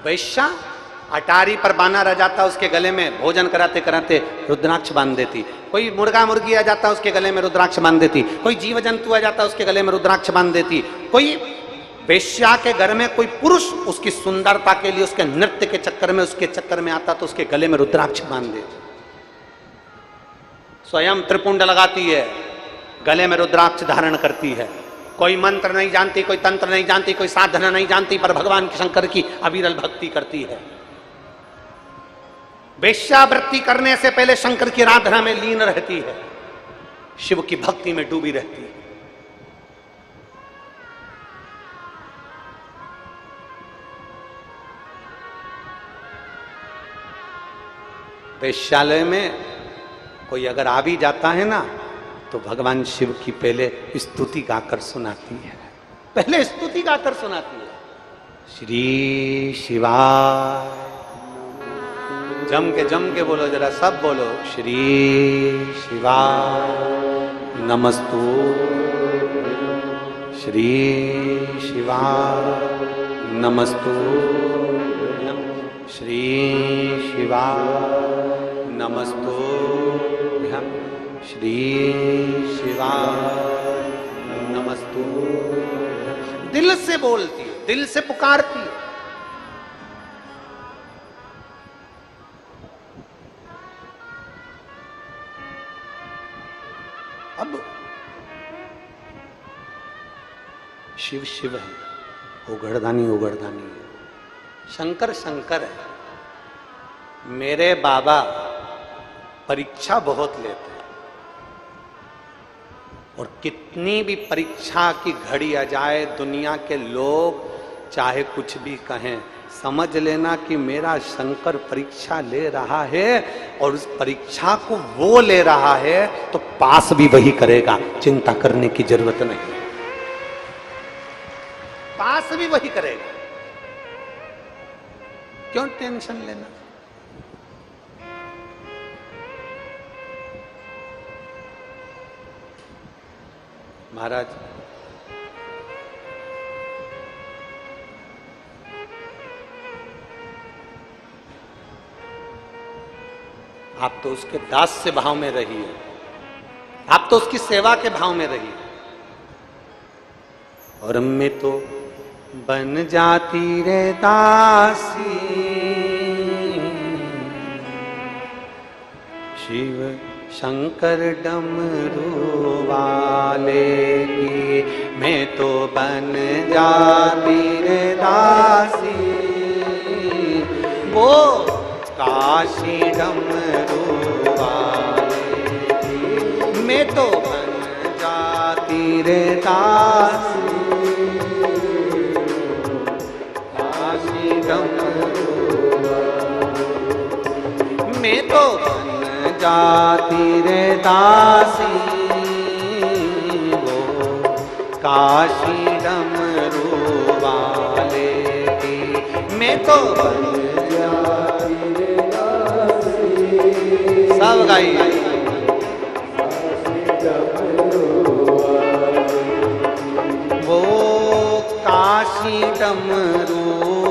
वैश्या अटारी पर बाना रह जाता, उसके गले में भोजन कराते कराते रुद्राक्ष बांध देती। कोई मुर्गा मुर्गी आ जाता, उसके गले में रुद्राक्ष बांध देती। कोई जीव जंतु आ जाता, उसके गले में रुद्राक्ष बांध देती। कोई वेश्या के घर में कोई पुरुष उसकी सुंदरता के लिए, उसके नृत्य के चक्कर में, उसके चक्कर में आता तो उसके गले में रुद्राक्ष बांध देती। स्वयं त्रिपुंड लगाती है, गले में रुद्राक्ष धारण करती है। कोई मंत्र नहीं जानती, कोई तंत्र नहीं जानती, कोई साधना नहीं जानती, पर भगवान शंकर की अविरल भक्ति करती है। वेश्यावृत्ति करने से पहले शंकर की आराधना में लीन रहती है, शिव की भक्ति में डूबी रहती है। वेश्यालय में कोई अगर आ भी जाता है ना, तो भगवान शिव की पहले स्तुति गाकर सुनाती है, पहले स्तुति गाकर सुनाती है। श्री शिवाय, जम के बोलो, जरा सब बोलो। श्री शिवाय नमस्तु, श्री शिवाय नमस्तु, श्री शिवाय नमस्तु, श्री शिवाय नमस्तु। दिल से बोलती है, दिल से पुकारती है। अब शिव शिव है, उगड़दानी उगड़दानी है, शंकर शंकर है। मेरे बाबा परीक्षा बहुत लेते हैं, और कितनी भी परीक्षा की घड़ी आ जाए, दुनिया के लोग चाहे कुछ भी कहें, समझ लेना कि मेरा शंकर परीक्षा ले रहा है, और उस परीक्षा को वो ले रहा है तो पास भी वही करेगा, चिंता करने की जरूरत नहीं, पास भी वही करेगा। क्यों टेंशन लेना? महाराज, आप तो उसके दास से भाव में रहिए, आप तो उसकी सेवा के भाव में रहिए, और मैं तो बन जाती रे दासी शिव शंकर डमरू वाले की, मैं तो बन जाती रे दासी वो काशी डमरू वाले की, मैं तो बन जाती रे दासी काशी डमरू वाले, मैं तो जाती रे दासी वो काशी डमरू वाले की, मैं तो जाती रे दासी। सब गाइए। वो काशी डमरू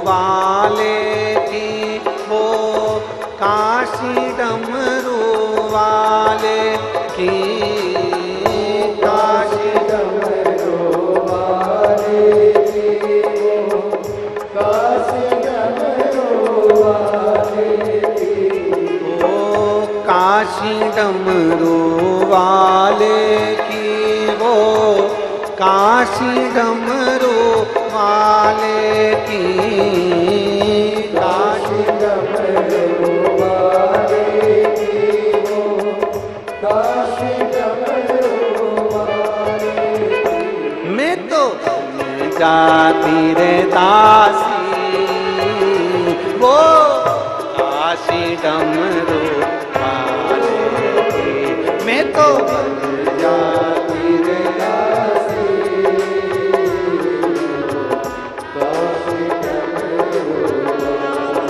वाले की, वो काशी डमरू वाले की, काशी डमरू वाले की, काशी डमरू वाले की, वो काशी डमरू वाले की, वो काशी डमरू वाले की, काशी डमरू जाती रे दासी वो काशी डमरू वाले की, मैं तो जाती रे दासी काशी डमरू वाले।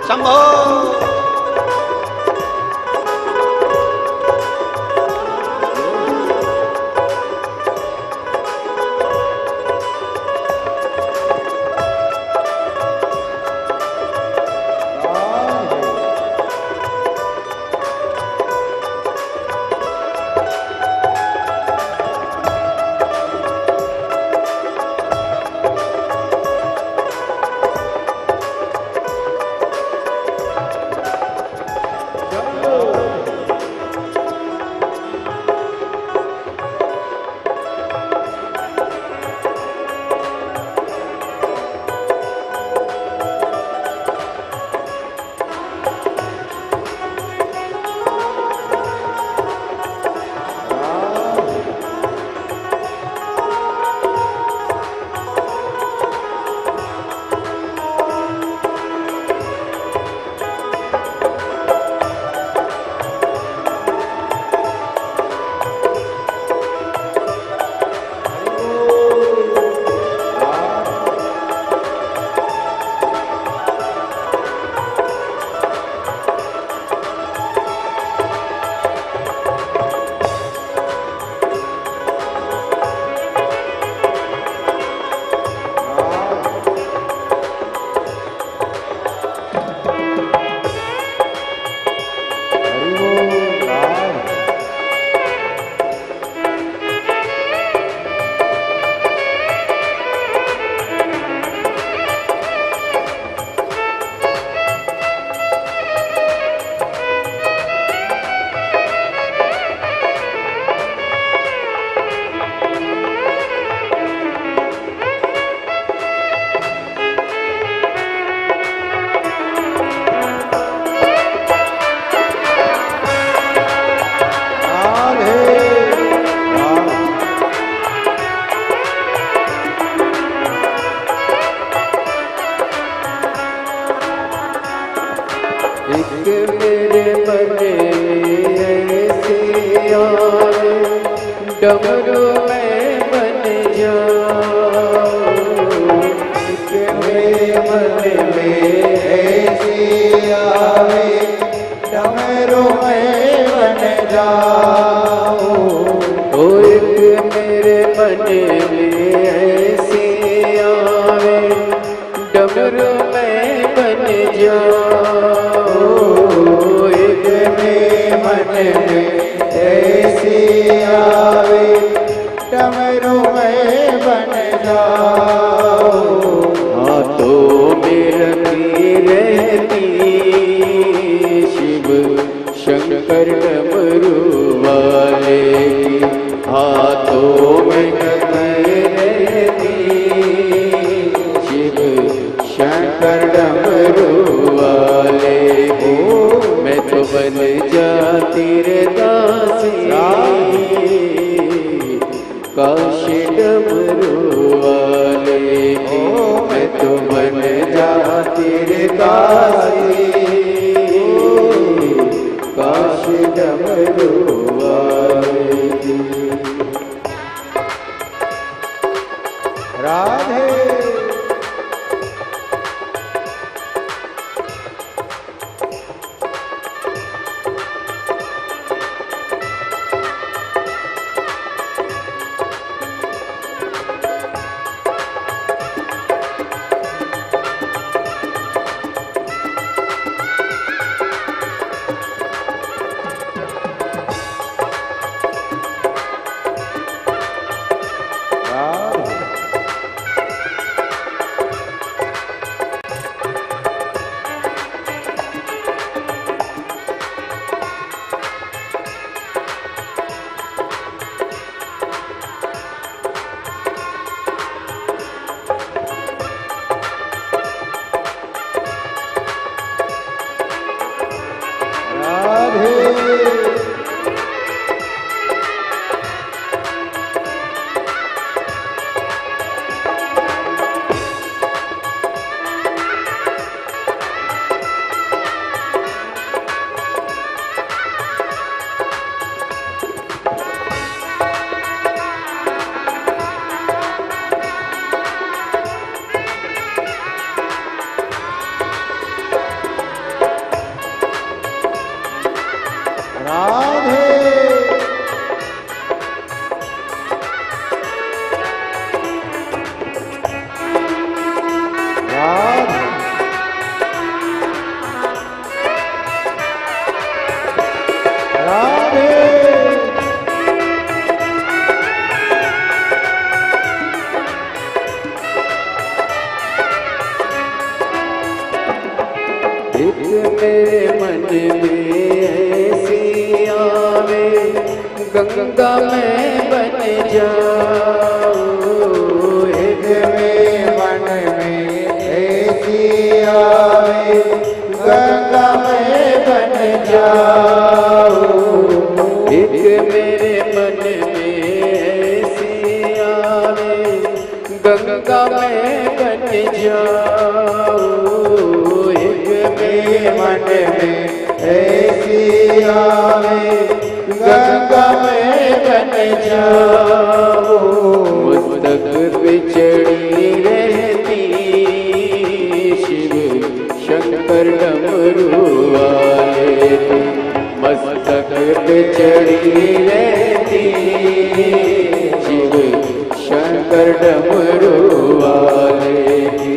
शंभो डमरू में बन जाऊं। मेरे मन में ऐसी आवे डमरू में बन जाऊं। ओ एक मेरे मन में ऐसी आवे डमरू में बन जाऊं। एक मेरे मन में ऐसी आवे डमरू में बन जाओ। हाथों में रखी रहती शिव शंकर डमरू वाले की। हाथों में रखी रहती शिव शंकर डमरू वाले की। मैं तो बन जाती रे दासी काशी डमरू वाले की। मैं तो बन जाती रे दासी काशी डमरू वाले की। राधे मेरे मन में ऐसी आवे गंगा में बन जाऊं। एक मेरे मन में ऐसी आवे गंगा में बन जाऊं। एक मेरे मन में ऐसी आवे गंगा में बन जाऊं। मन में ऐसी आवे गंगा में बन जाओ। मस्तक पे चढ़ी रहती शिव शंकर डमरू वाले की। मस्तक पे चढ़ी रहती शिव शंकर डमरू वाले की।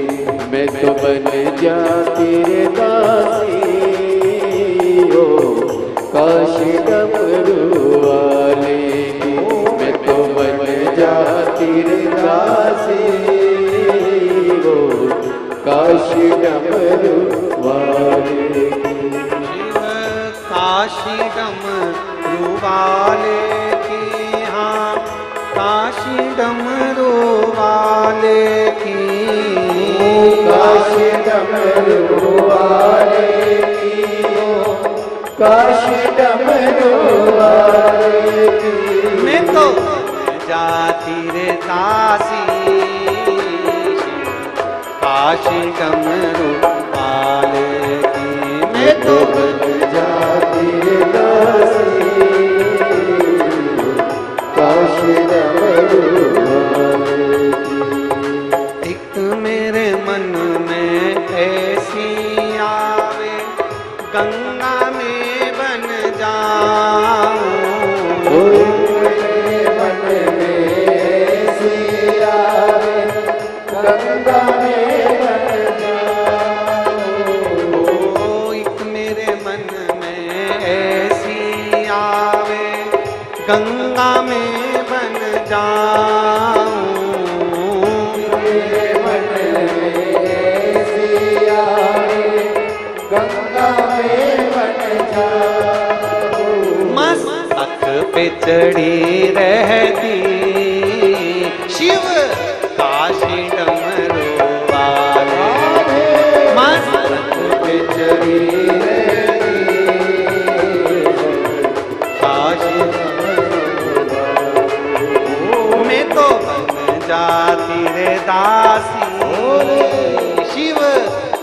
मैं तो बन जाती रे दासी हो काशी डमरू वाले की। मैं तो बन जाती रे दासी हो काशी डमरू वाले की। काशी डमरू वाले की। हाँ काशी डमरू वाले की। काशी डमरू वाले की। काशी डमरू वाले की। मैं तो जाती रे दासी काशी डमरू वाले की। मैं तो जाती रे दासी काशी गंगा में बन जाऊं, मेरे मन में ऐसी आए, गंगा में बन जाऊं। मस्तक पे चढ़ी रहती शिव काशी डमरू वाले, मस्तक पे चढ़ी रहती काशी डमरू वाले। मैं तो बन जाती रे दासी शिव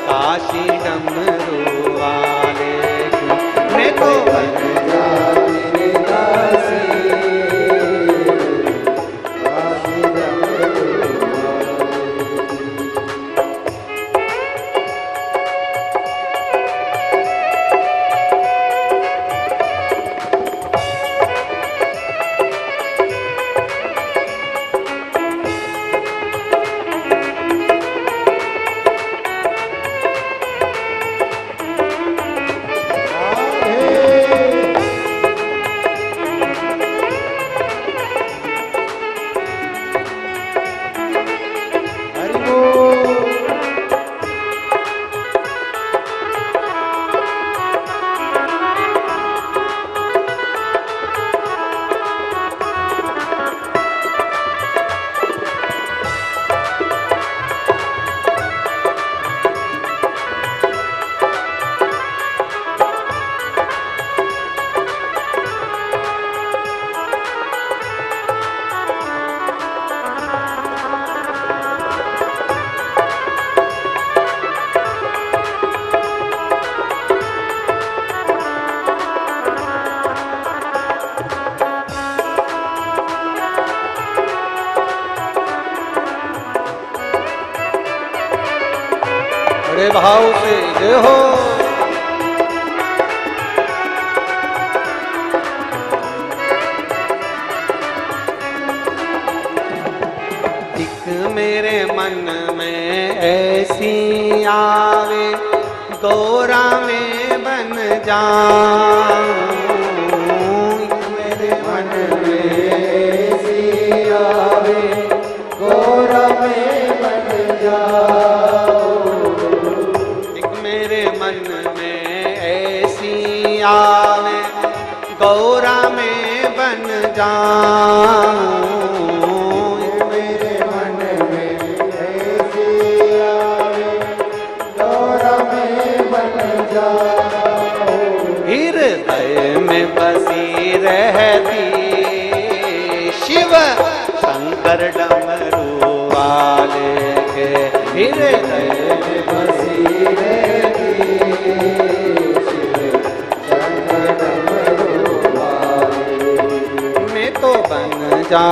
काशी डमरू वाले की। मैं तो बन जाती रे दासी, काशी डमरू वाले की। हरि बोल। बड़े भाव से जय हो। एक मेरे मन में ऐसी आवे, गौरा में बन जाऊं, मेरे मन में ऐसी आवे, गौरा में बन जाऊं। एक मेरे मन में ऐसी आवे, गौरा में बन जाऊं, मेरे मन में ऐसी आवे, गौरा में बन जाऊं। हृदय में बसी रहती शिव शंकर डमरू वाले के, हृदय में बसी रहती शिव शंकर डमरू वाले। में तो बन जा